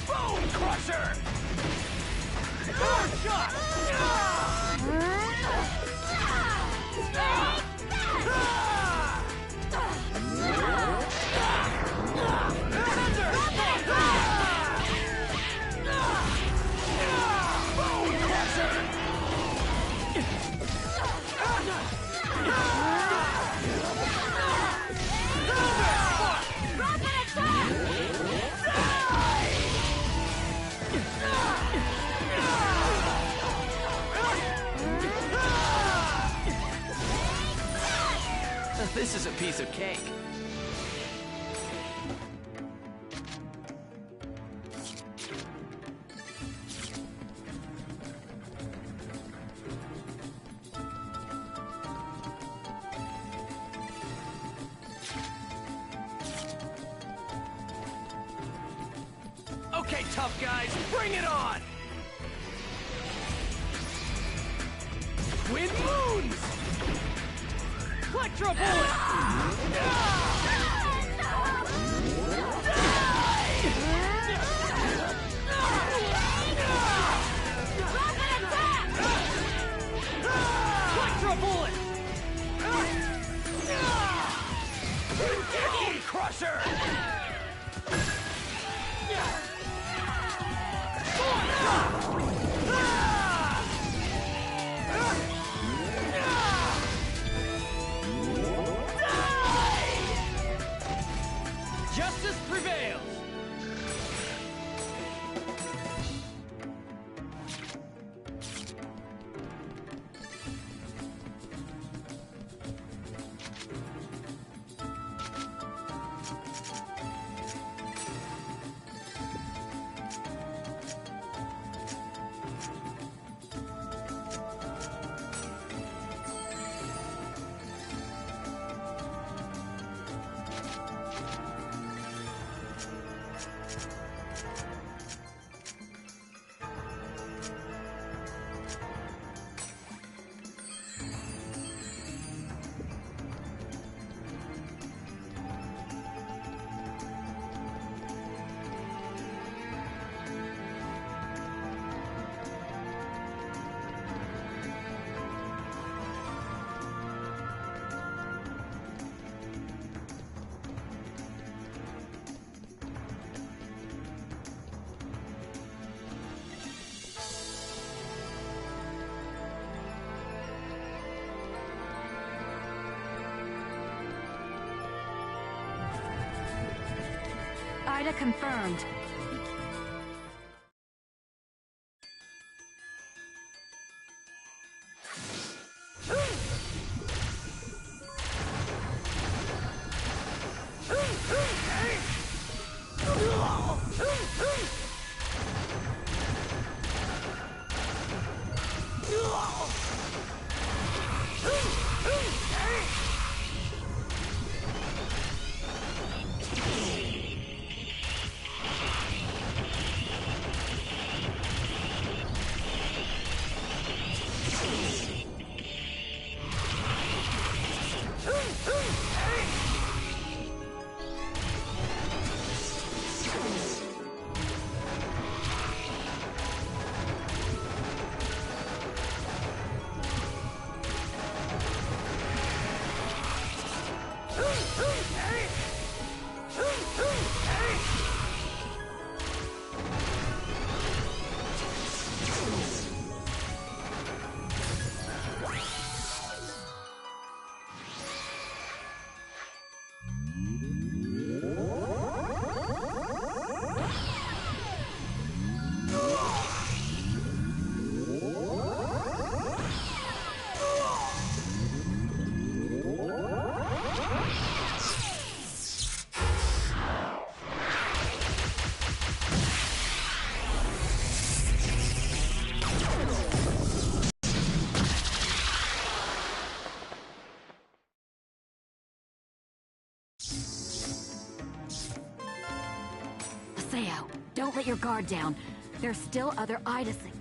Bone Crusher! Third shot! Bone Crusher! This is a piece of cake. Okay, tough guys, bring it on! Twin Moons! Electro Bullet! Electro Bullet! Bone Crusher! Justice prevails! Ida confirmed. Don't let your guard down. There's still other Ida signals.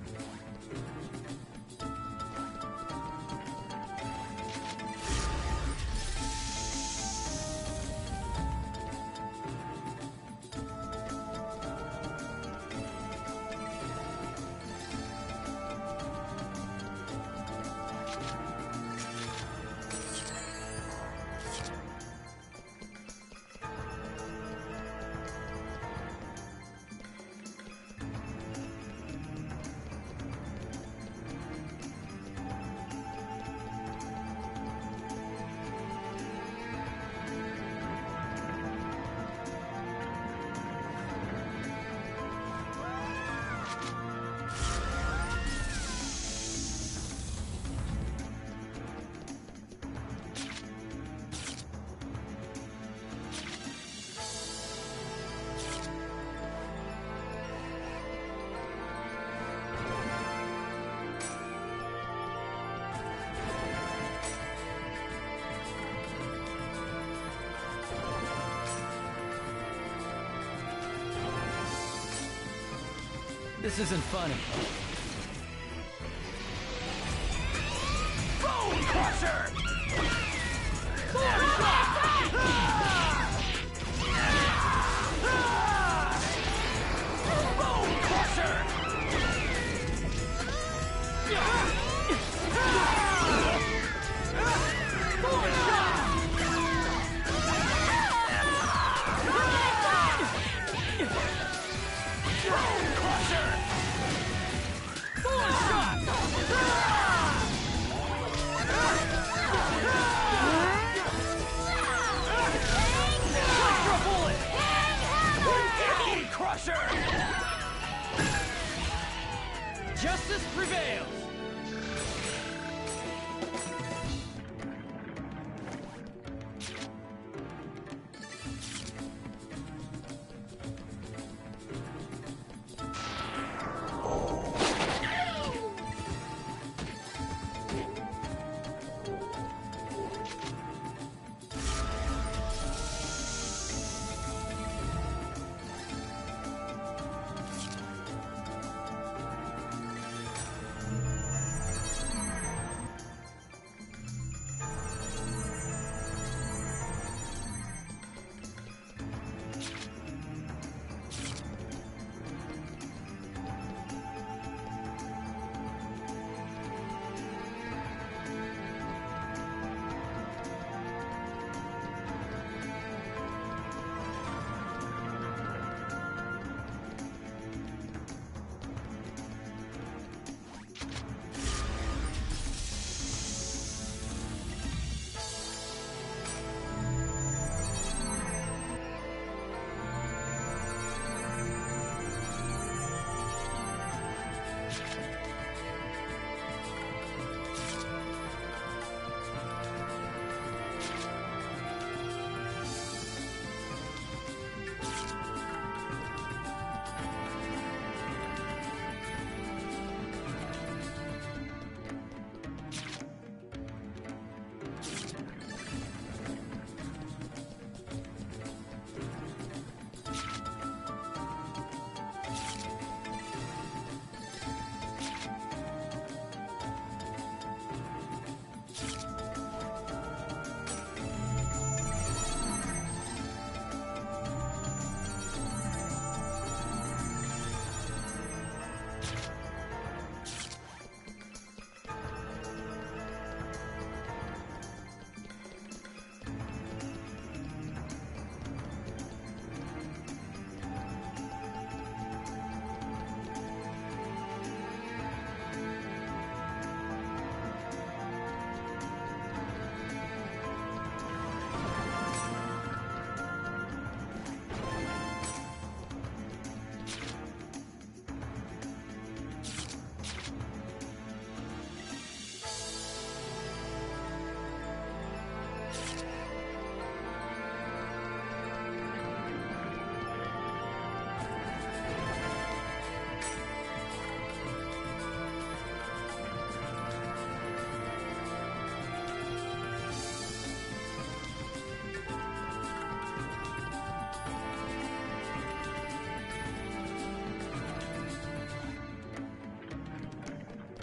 This isn't funny. Bone Crusher! Bone Crusher! Crusher! Justice prevails!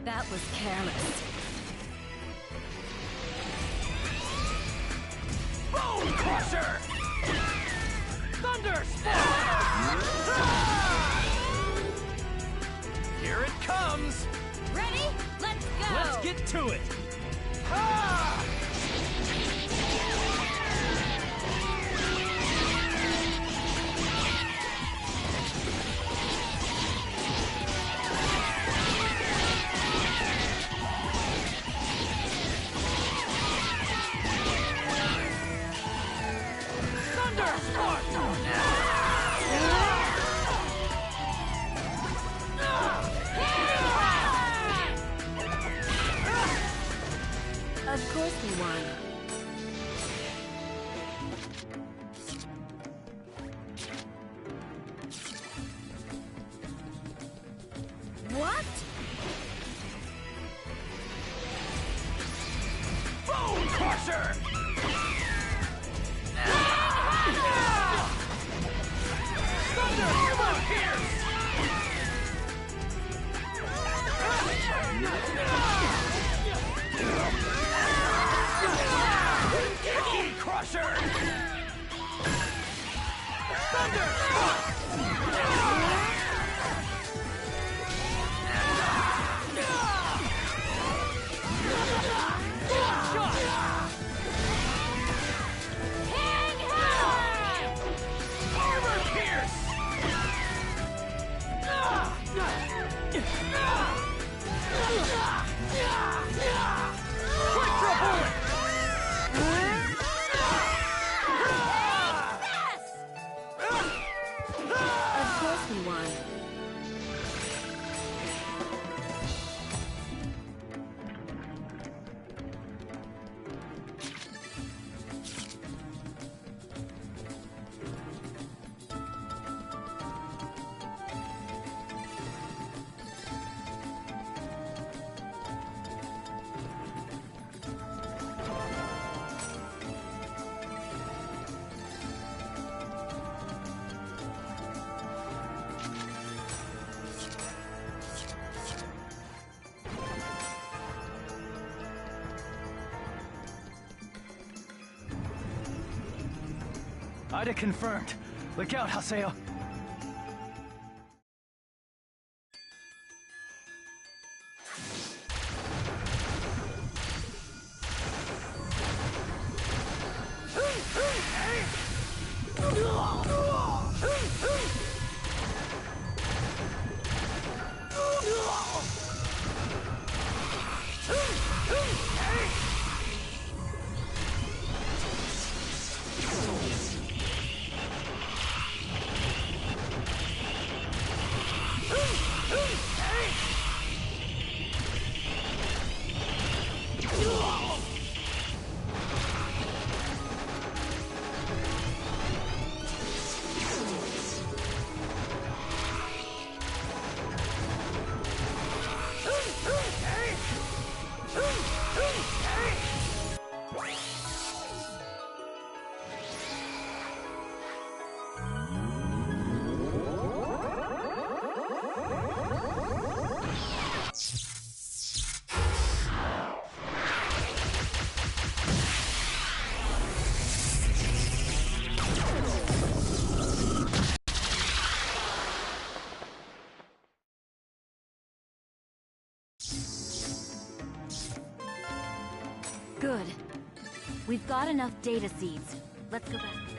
That was careless. Bone Crusher! Thunder Spark! Here it comes! Ready? Let's go! Let's get to it! Ha! Of course we won. What? Bone Crusher! Thunder Pierce! Ida confirmed. Look out, Haseo. Good. We've got enough data seeds. Let's go back.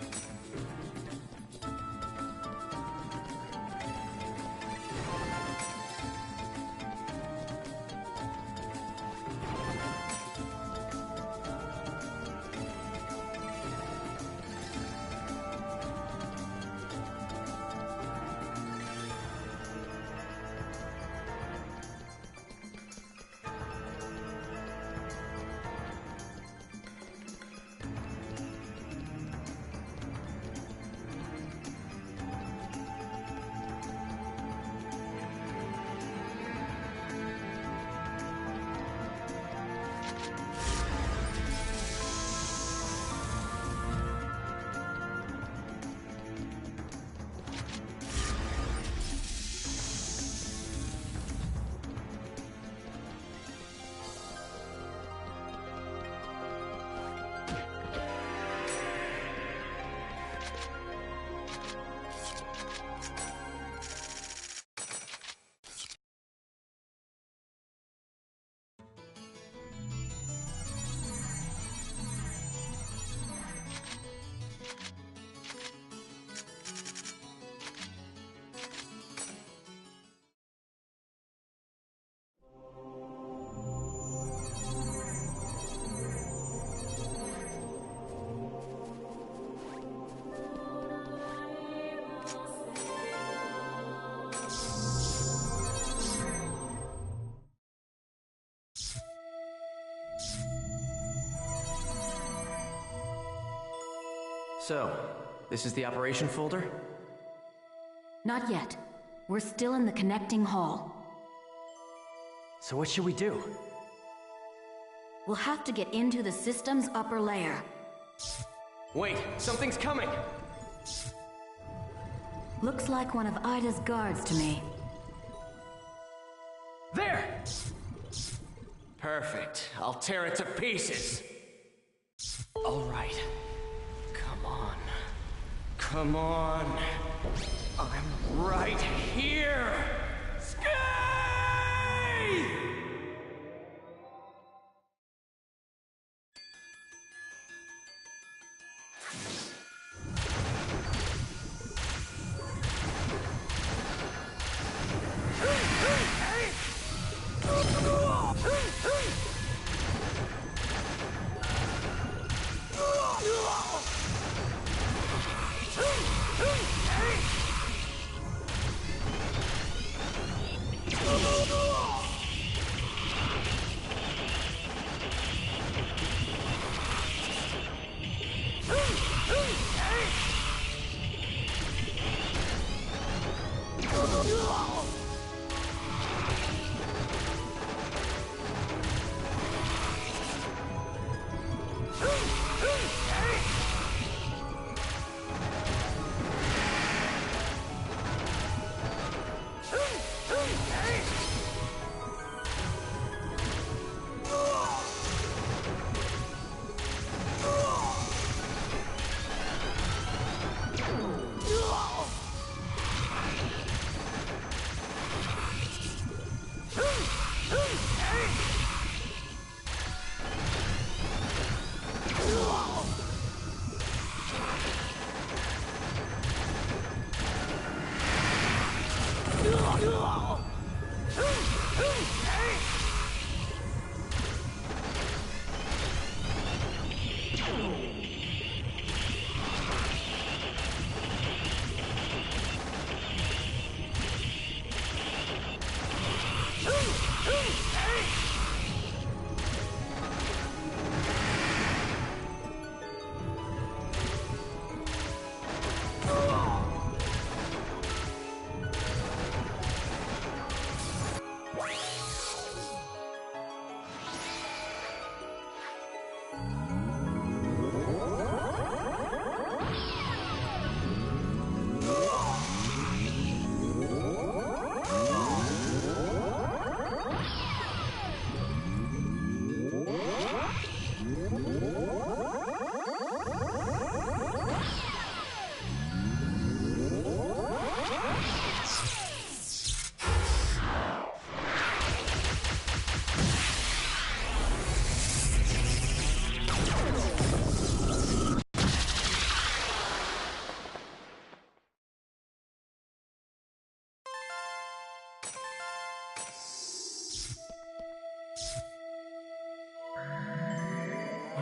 So, this is the operation folder? Not yet. We're still in the connecting hall. So what should we do? We'll have to get into the system's upper layer. Wait, something's coming! Looks like one of Ida's guards to me. There! Perfect. I'll tear it to pieces. All right. Come on. Come on. I'm right here! Skye!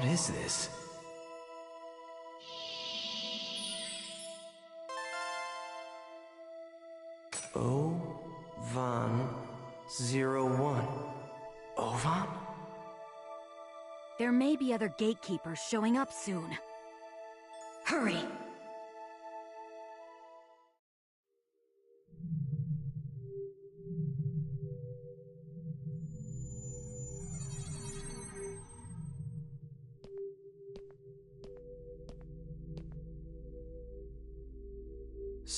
What is this? O-Van-01. Ovan? There may be other gatekeepers showing up soon. Hurry!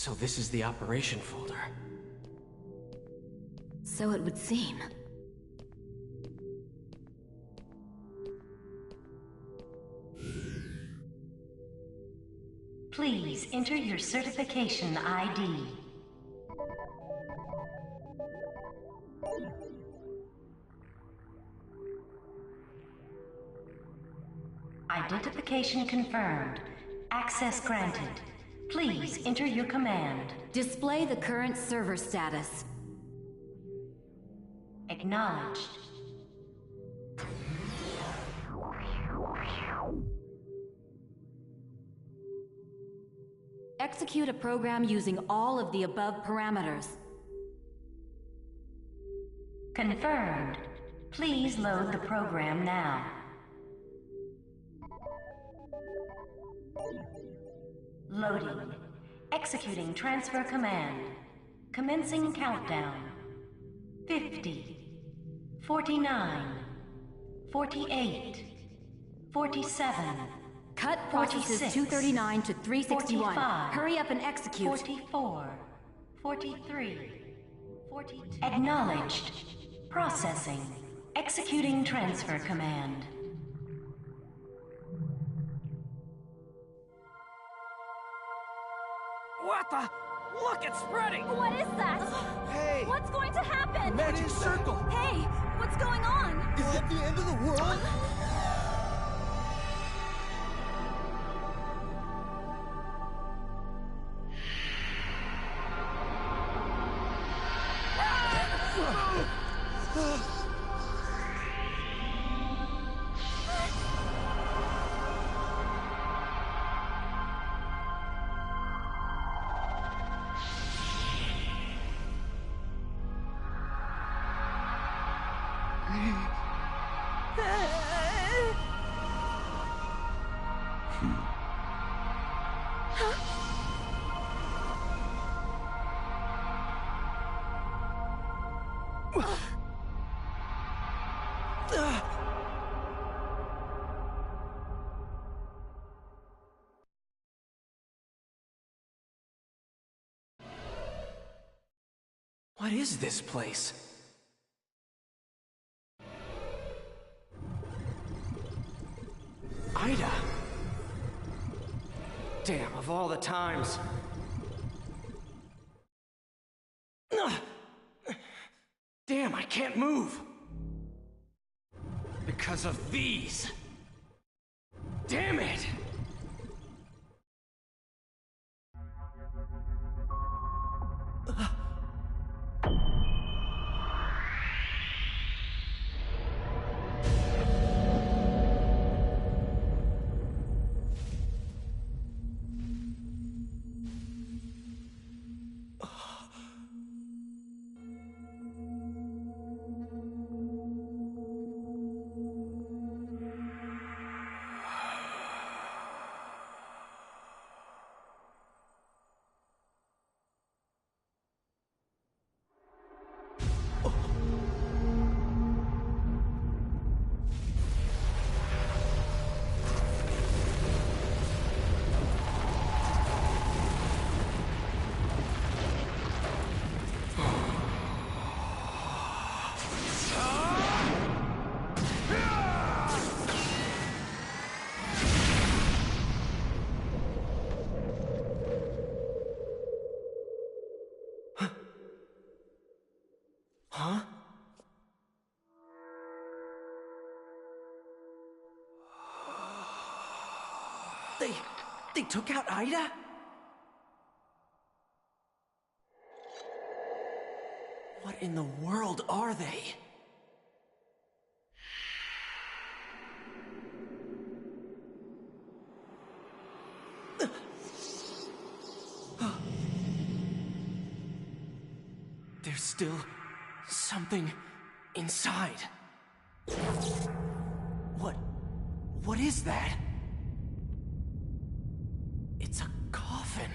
So this is the operation folder. So it would seem. Please enter your certification ID. Identification confirmed. Access granted. Please enter your command. Display the current server status. Acknowledged. Execute a program using all of the above parameters. Confirmed. Please load the program now. Loading. Executing transfer command. Commencing countdown. 50. 49. 48. 47. Cut processes 239 to 361. 45, Hurry up and execute. 44. 43. 42. Acknowledged. Processing. Executing transfer command. What the? Look, it's spreading! What is that? Hey! What's going to happen? Magic circle! Hey, what's going on? Is it the end of the world? What is this place? Ida! Damn, of all the times. Damn, I can't move! Because of these! Damn it! They took out Ida? What in the world are they? There's still something inside. What is that? It's a coffin.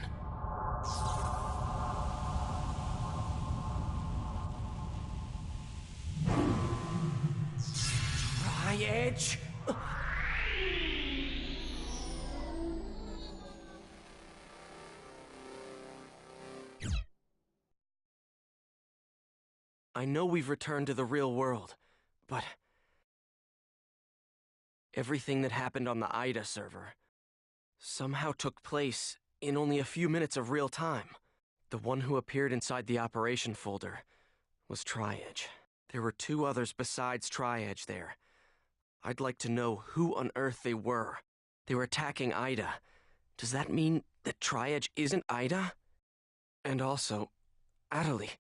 Tri-Edge? I know we've returned to the real world, but everything that happened on the Ida server somehow took place in only a few minutes of real time. The one who appeared inside the operation folder was Tri-Edge. There were 2 others besides Tri-Edge there. I'd like to know who on earth they were. They were attacking Ida. Does that mean that Tri-Edge isn't Ida? And also, Atali.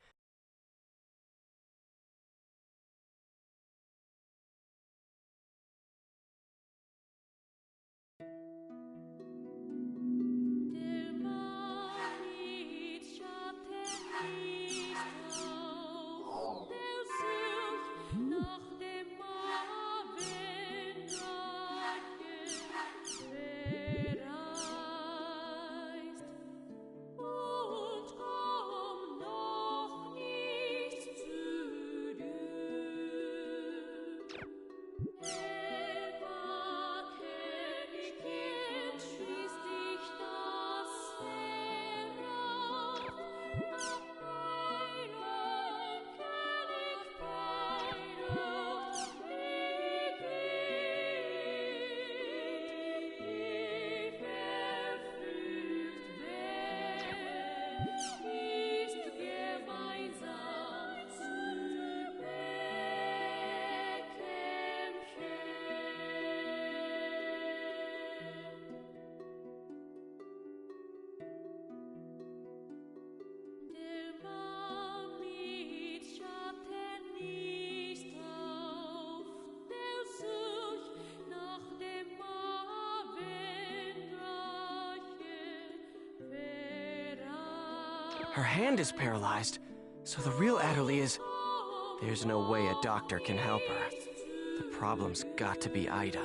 Her hand is paralyzed, so the real Atali is... There's no way a doctor can help her. The problem's got to be Ida.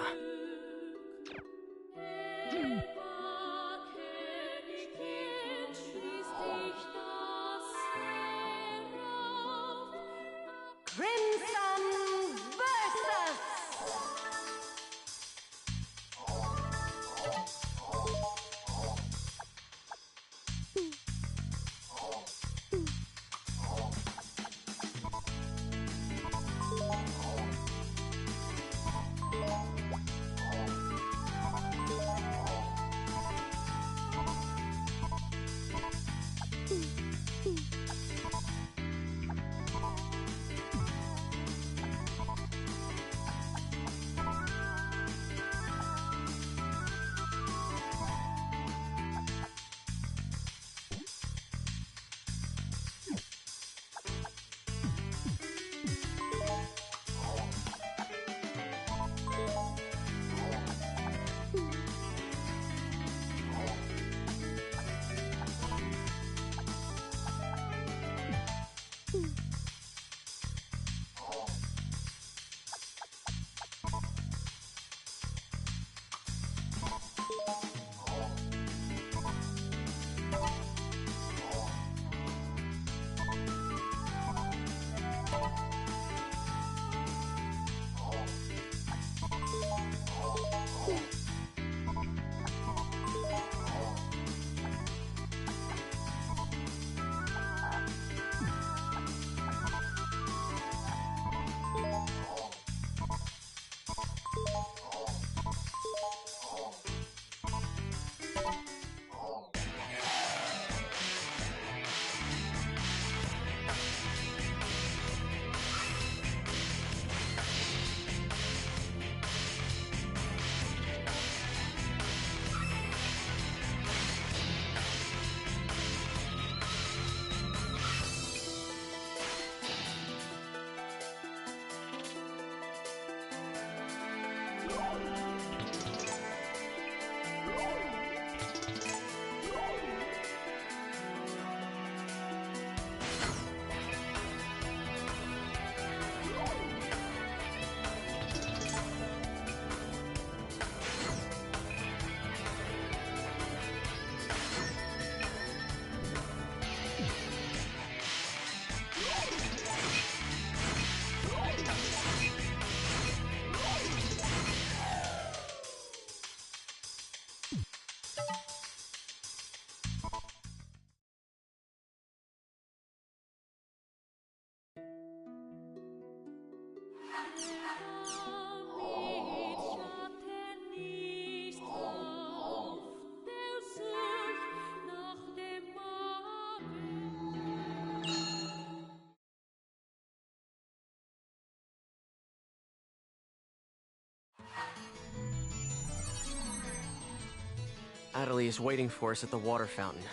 Adelie is waiting for us at the water fountain,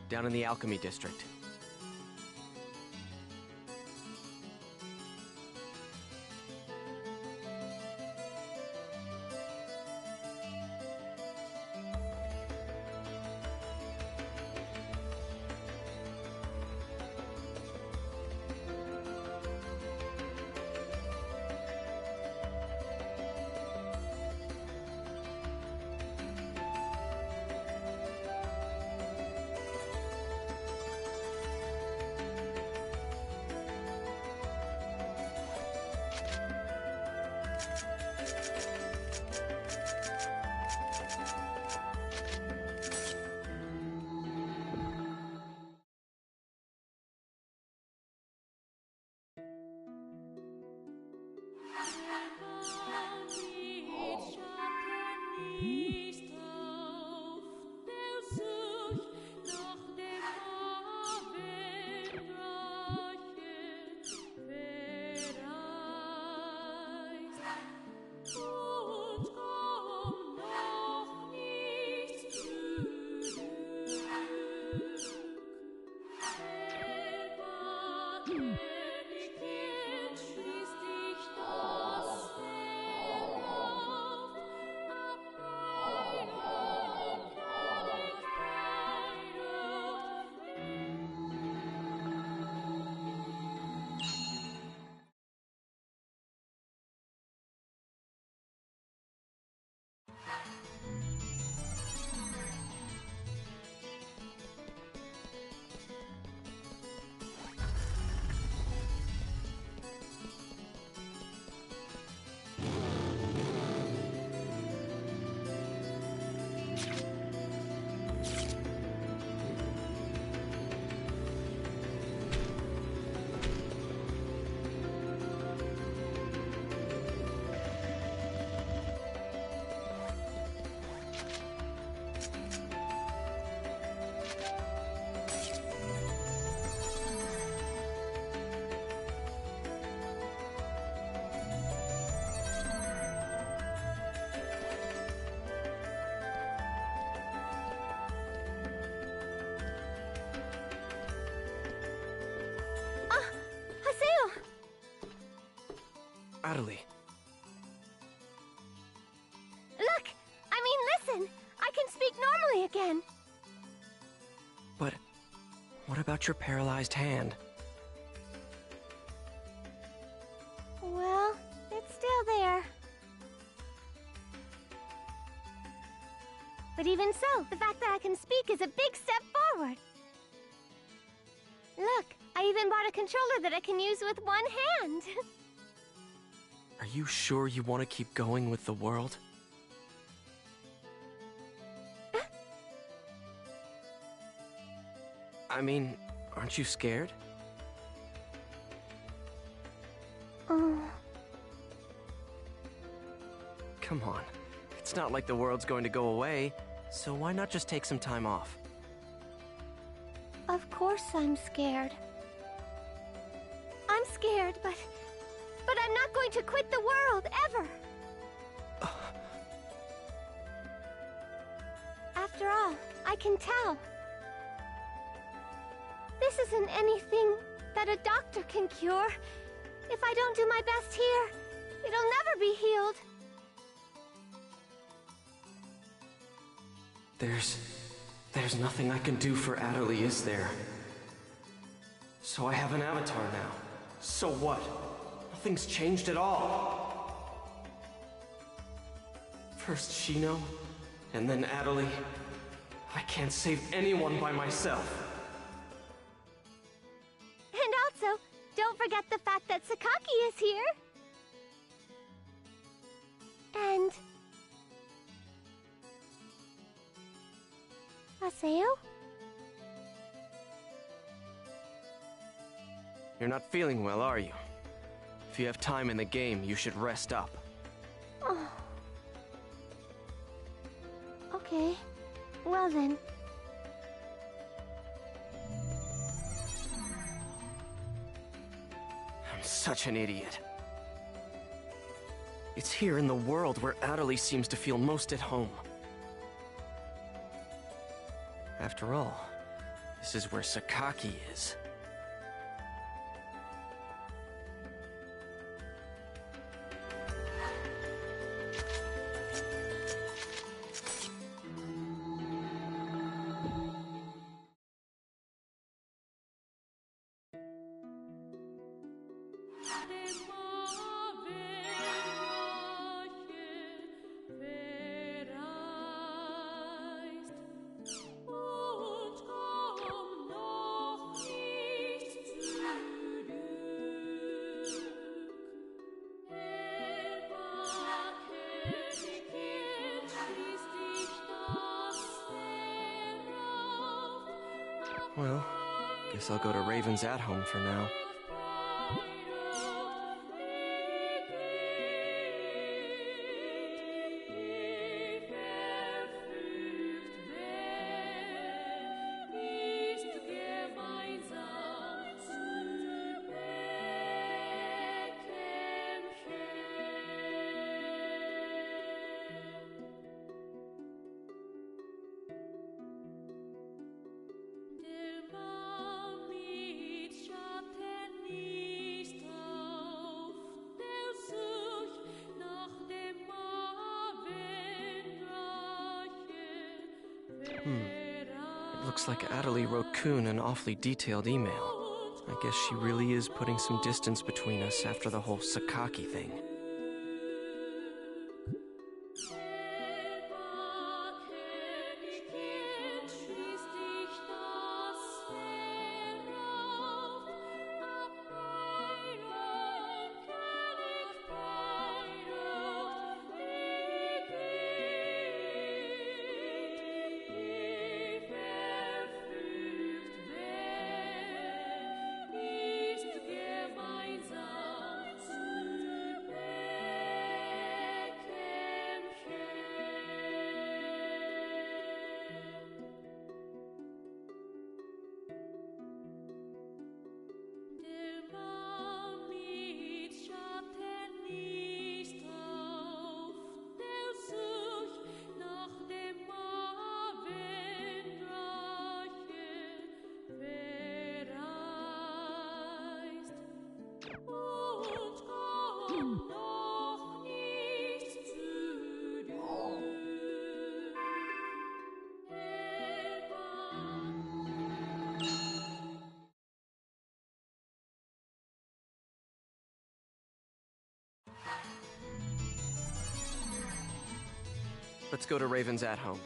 down in the Alchemy District. Adelie. Look! I mean, listen! I can speak normally again! But what about your paralyzed hand? Well, it's still there. But even so, the fact that I can speak is a big step forward. Look, I even bought a controller that I can use with one hand. Are you sure you want to keep going with the world? I mean, aren't you scared? Oh. Come on. It's not like the world's going to go away, so why not just take some time off? Of course I'm scared. I'm scared, but I'm not going to quit the world, ever! After all, I can tell. This isn't anything that a doctor can cure. If I don't do my best here, it'll never be healed. There's nothing I can do for Adelie, is there? So I have an avatar now. So what? Nothing's changed at all. First Shino, and then Adelie. I can't save anyone by myself. And also, don't forget the fact that Sakaki is here. And Haseo? You're not feeling well, are you? If you have time in the game, you should rest up. Oh. Okay. Well then. I'm such an idiot. It's here in the world where Adderley seems to feel most at home. After all, this is where Sakaki is. Well, guess I'll go to Raven's at home for now. Looks like Adderley wrote Kuhn an awfully detailed email. I guess she really is putting some distance between us after the whole Sakaki thing. Let's go to Raven's at home.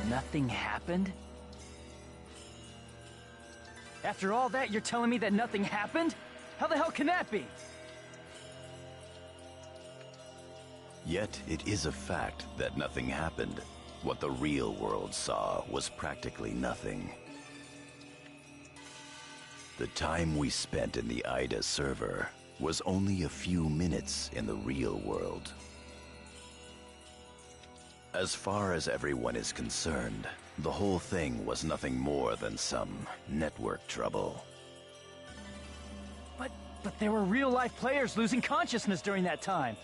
Nothing happened? After all that, you're telling me that nothing happened? How the hell can that be? Yet it is a fact that nothing happened. What the real world saw was practically nothing. The time we spent in the Ida server was only a few minutes in the real world. As far as everyone is concerned, the whole thing was nothing more than some network trouble. But there were real-life players losing consciousness during that time.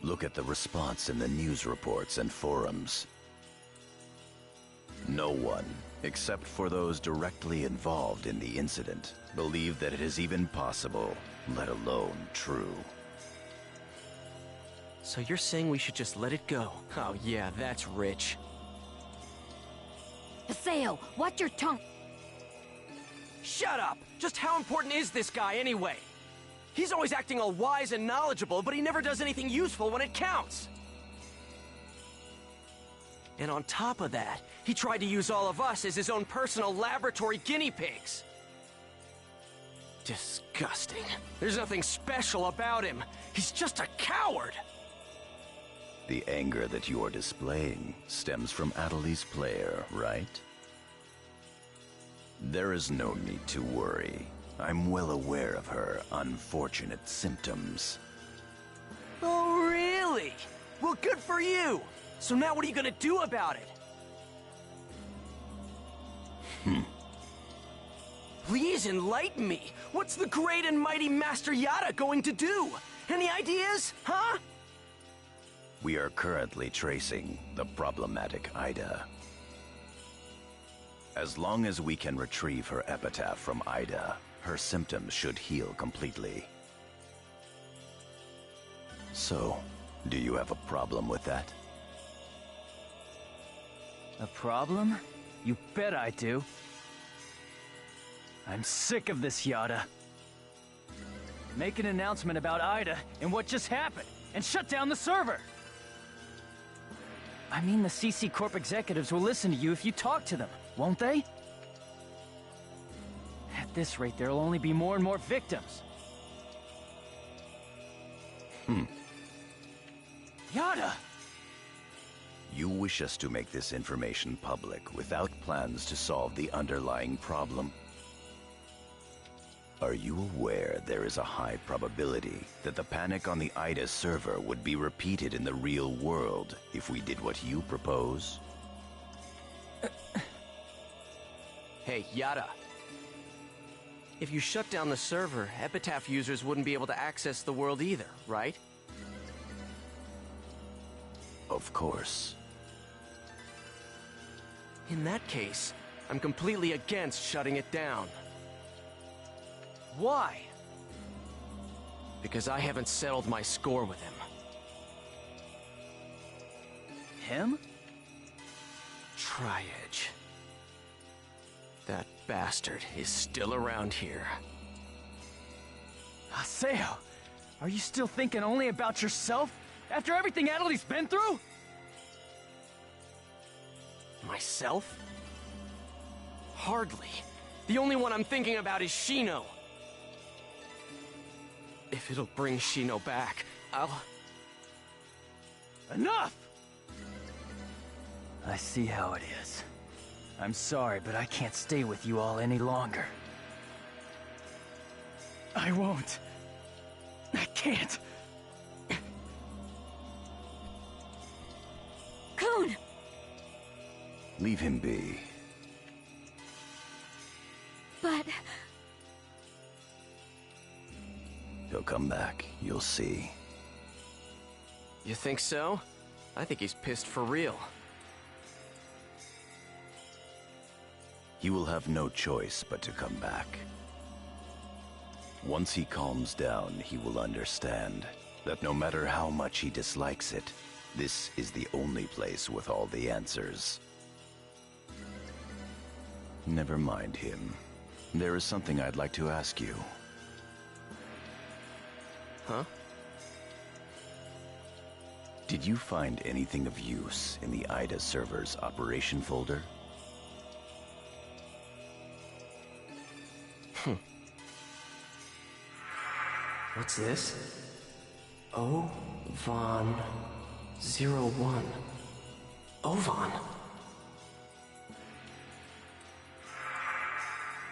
Look at the response in the news reports and forums. No one, except for those directly involved in the incident, believe that it is even possible, let alone true. So you're saying we should just let it go? Oh yeah, that's rich. Haseo, watch your tongue! Shut up! Just how important is this guy anyway? He's always acting all wise and knowledgeable, but he never does anything useful when it counts. And on top of that, he tried to use all of us as his own personal laboratory guinea pigs. Disgusting. There's nothing special about him. He's just a coward. The anger that you are displaying stems from Atalee's player, right? There is no need to worry. I'm well aware of her unfortunate symptoms. Oh, really? Well, good for you! So now what are you gonna do about it? Please enlighten me! What's the great and mighty Master Yada going to do? Any ideas, huh? We are currently tracing the problematic Ida. As long as we can retrieve her epitaph from Ida, her symptoms should heal completely. So, do you have a problem with that? A problem? You bet I do. I'm sick of this, Yada. Make an announcement about Ida and what just happened, and shut down the server! I mean, the CC Corp executives will listen to you if you talk to them, won't they? At this rate, there'll only be more and more victims. Yada! You wish us to make this information public without plans to solve the underlying problem? Are you aware there is a high probability that the panic on the Ida server would be repeated in the real world if we did what you propose? Hey, Yada. If you shut down the server, Epitaph users wouldn't be able to access the world either, right? Of course. In that case, I'm completely against shutting it down. Why? Because I haven't settled my score with him. Him? Tri-Edge. That bastard is still around here. Haseo, are you still thinking only about yourself? After everything Atalee's been through? Myself? Hardly. The only one I'm thinking about is Shino. If it'll bring Shino back, I'll... Enough! I see how it is. I'm sorry, but I can't stay with you all any longer. I won't. I can't. Kun! Leave him be. But... He'll come back, you'll see. You think so? I think he's pissed for real. He will have no choice but to come back. Once he calms down, he will understand that no matter how much he dislikes it, this is the only place with all the answers. Never mind him. There is something I'd like to ask you. Huh? Did you find anything of use in the Ida server's operation folder? What's this? O-Von 01. Ovan?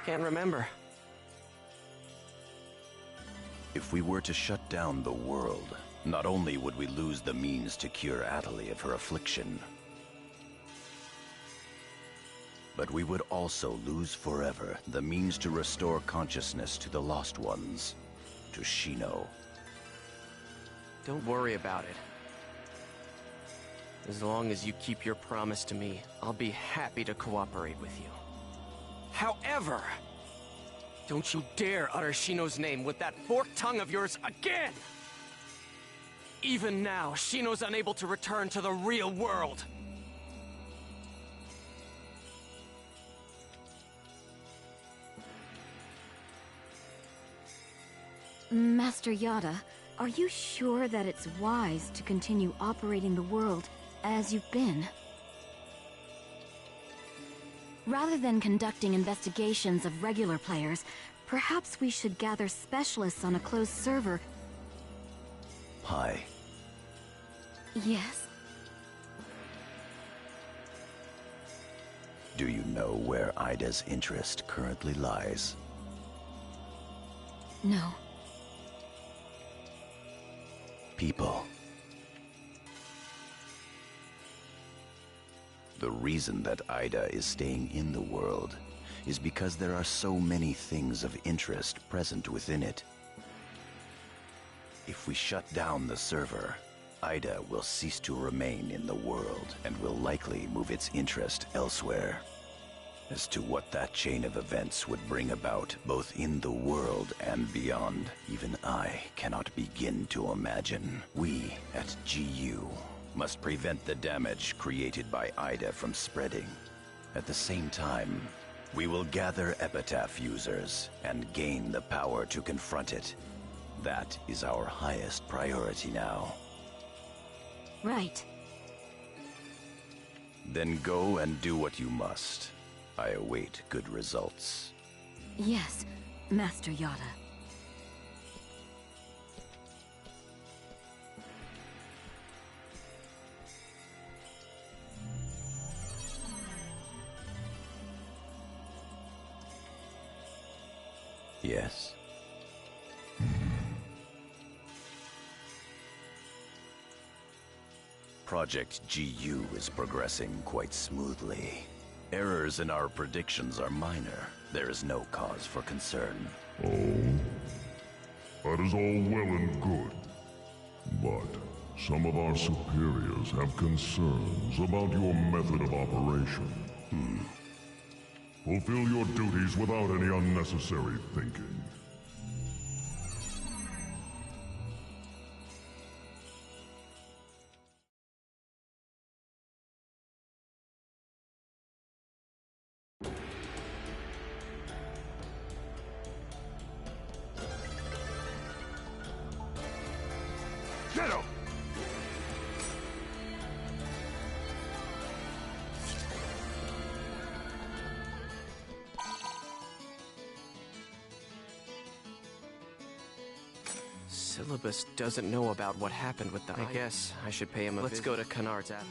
Can't remember. If we were to shut down the world, not only would we lose the means to cure Atalee of her affliction, but we would also lose forever the means to restore consciousness to the Lost Ones, to Shino. Don't worry about it. As long as you keep your promise to me, I'll be happy to cooperate with you. However, don't you dare utter Shino's name with that forked tongue of yours again! Even now, Shino's unable to return to the real world. Master Yada, are you sure that it's wise to continue operating the world as you've been? Rather than conducting investigations of regular players, perhaps we should gather specialists on a closed server. Hi. Yes? Do you know where Ida's interest currently lies? No. People. The reason that Ida is staying in the world is because there are so many things of interest present within it. If we shut down the server, Ida will cease to remain in the world and will likely move its interest elsewhere. As to what that chain of events would bring about, both in the world and beyond, even I cannot begin to imagine. We at GU must prevent the damage created by Ida from spreading. At the same time, we will gather Epitaph users and gain the power to confront it. That is our highest priority now. Right. Then go and do what you must. I await good results. Yes, Master Yada. Yes. Project GU is progressing quite smoothly. Errors in our predictions are minor. There is no cause for concern. Oh? That is all well and good. But some of our superiors have concerns about your method of operation. Fulfill your duties without any unnecessary thinking. Get him! Syllabus doesn't know about what happened with the I guess I should pay him a visit. Let's go to Canard's attic.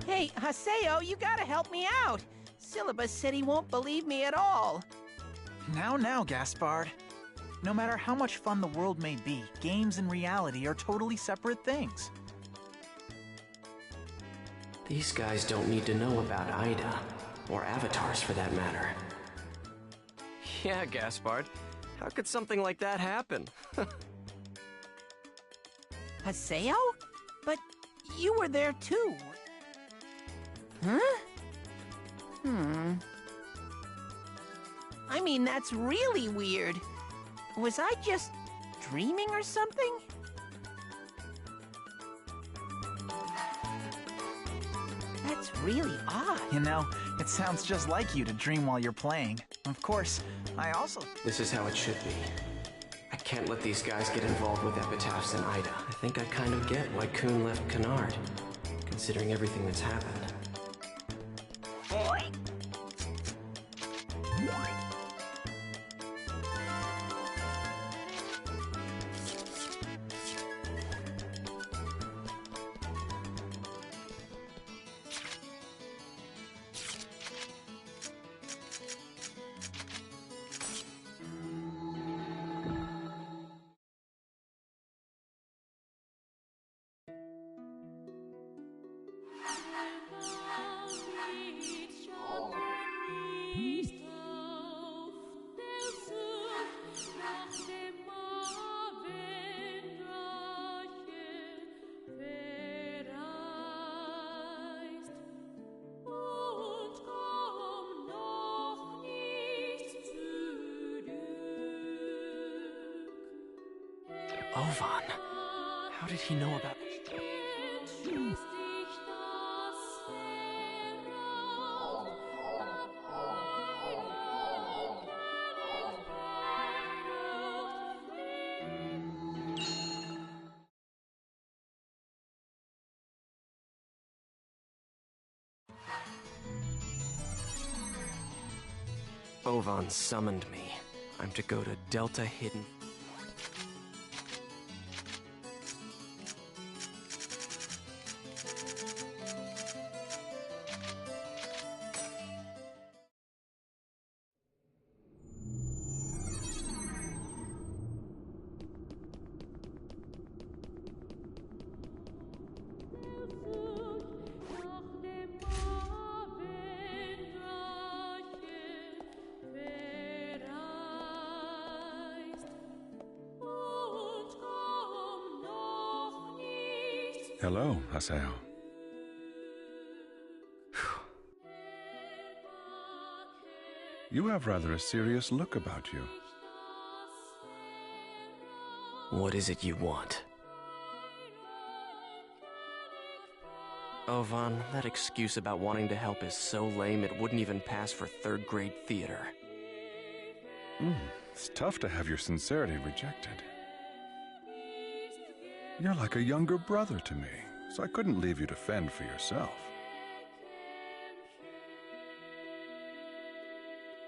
Hey, Haseo, you gotta help me out. Syllabus said he won't believe me at all. Now, Gaspard. No matter how much fun the world may be, games and reality are totally separate things. These guys don't need to know about Ida, or avatars for that matter. Yeah, Gaspard. How could something like that happen? Haseo? But you were there too. Huh? I mean, that's really weird. Was I just dreaming or something? That's really odd. You know, it sounds just like you to dream while you're playing. Of course, I also... This is how it should be. I can't let these guys get involved with Epitaphs and Ida. I think I kind of get why Kuhn left Canard, considering everything that's happened. Ovan. How did he know about this? Ovan summoned me. I'm to go to Delta Hidden. Hello, Haseo. You have rather a serious look about you. What is it you want? Ovan, that excuse about wanting to help is so lame it wouldn't even pass for third-grade theater. It's tough to have your sincerity rejected. You're like a younger brother to me, so I couldn't leave you to fend for yourself.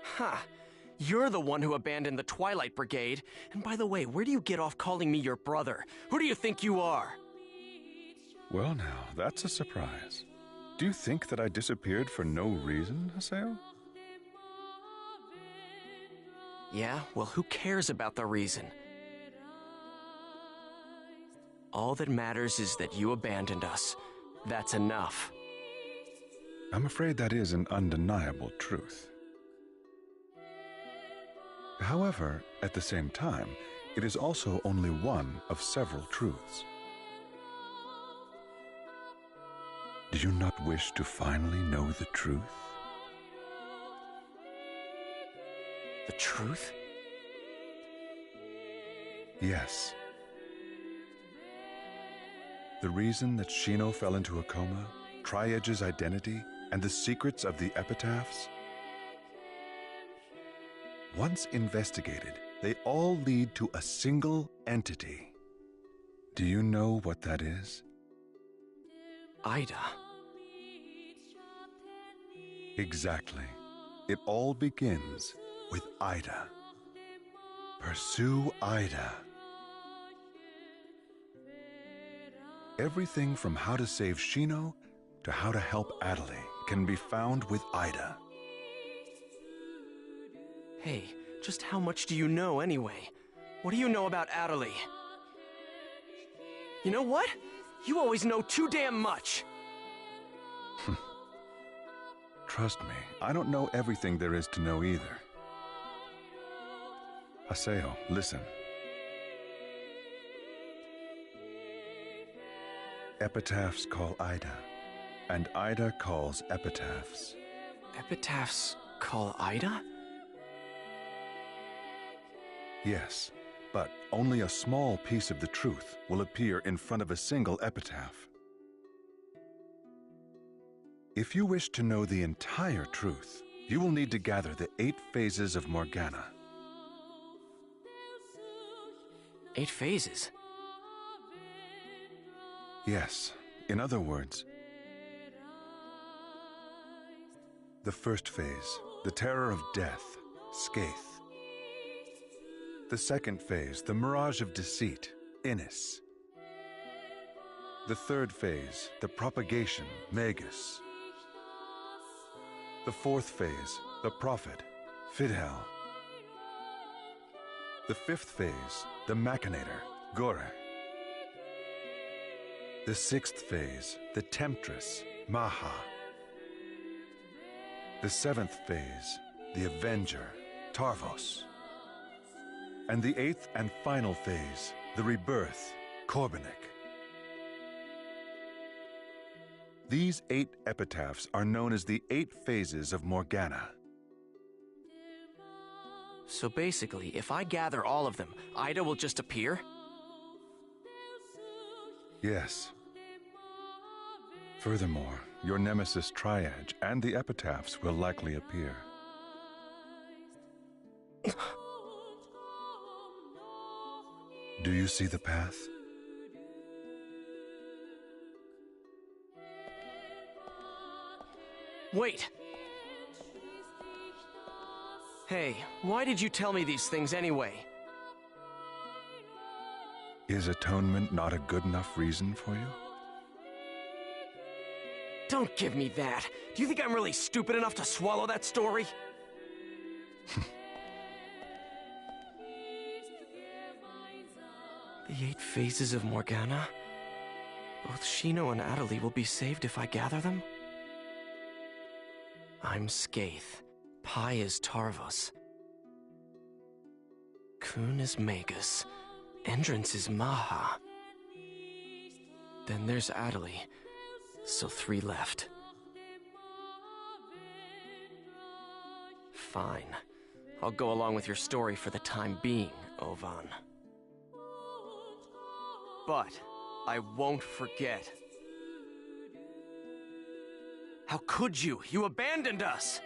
Ha! You're the one who abandoned the Twilight Brigade. And by the way, where do you get off calling me your brother? Who do you think you are? Well now, that's a surprise. Do you think that I disappeared for no reason, Haseo? Yeah? Well, who cares about the reason? All that matters is that you abandoned us. That's enough. I'm afraid that is an undeniable truth. However, at the same time, it is also only one of several truths. Do you not wish to finally know the truth? The truth? Yes. The reason that Shino fell into a coma, Tri-Edge's identity, and the secrets of the epitaphs? Once investigated, they all lead to a single entity. Do you know what that is? Ida. Exactly. It all begins with Ida. Pursue Ida. Everything from how to save Shino to how to help Adelie can be found with Ida. Hey, just how much do you know anyway? What do you know about Adelie? You know what? You always know too damn much! Trust me, I don't know everything there is to know either. Haseo, listen. Epitaphs call Ida, and Ida calls epitaphs. Epitaphs call Ida? Yes, but only a small piece of the truth will appear in front of a single epitaph. If you wish to know the entire truth, you will need to gather the 8 phases of Morgana. 8 phases? Yes, in other words, the first phase, the terror of death, Skaith. The second phase, the mirage of deceit, Innis. The third phase, the propagation, Magus. The fourth phase, the prophet, Fidhel. The fifth phase, the machinator, Gore. The sixth phase, the temptress, Maha. The seventh phase, the avenger, Tarvos. And the 8th and final phase, the rebirth, Korbanik. These 8 epitaphs are known as the 8 phases of Morgana. So basically, if I gather all of them, Ida will just appear? Yes. Furthermore, your nemesis Tri-Edge and the epitaphs will likely appear. Do you see the path? Wait! Hey, why did you tell me these things anyway? Is atonement not a good enough reason for you? Don't give me that. Do you think I'm really stupid enough to swallow that story? The 8 phases of Morgana? Both Shino and Atali will be saved if I gather them? I'm Skaith. Pi is Tarvos. Kun is Magus. Endrance is Maha. Then there's Atali. So 3 left. Fine. I'll go along with your story for the time being, Ovan. But I won't forget. How could you? You abandoned us!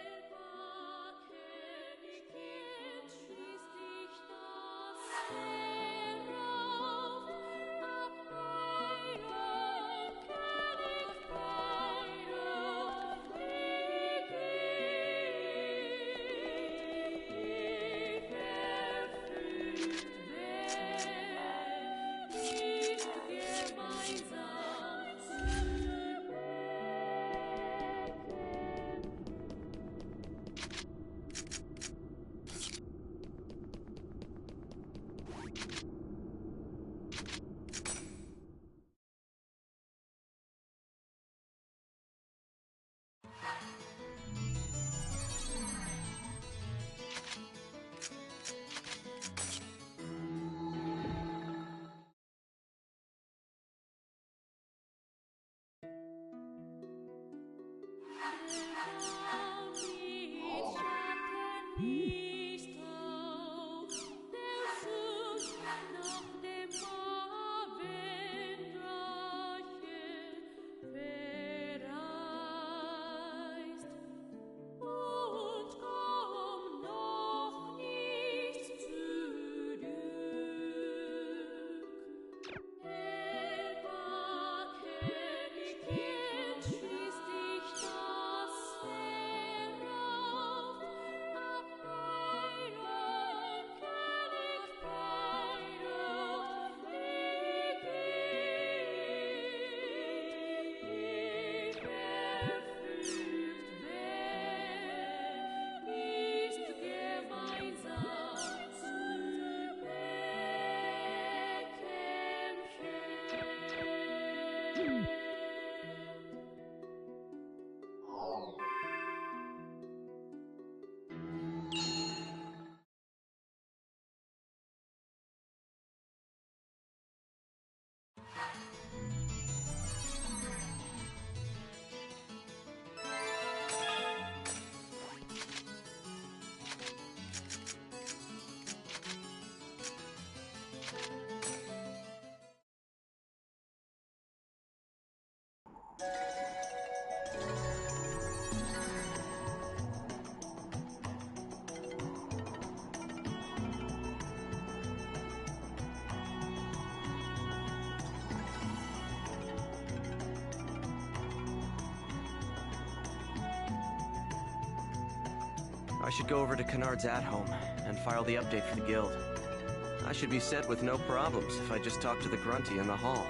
I should go over to Kennard's at-home and file the update for the guild. I should be set with no problems if I just talk to the grunty in the hall.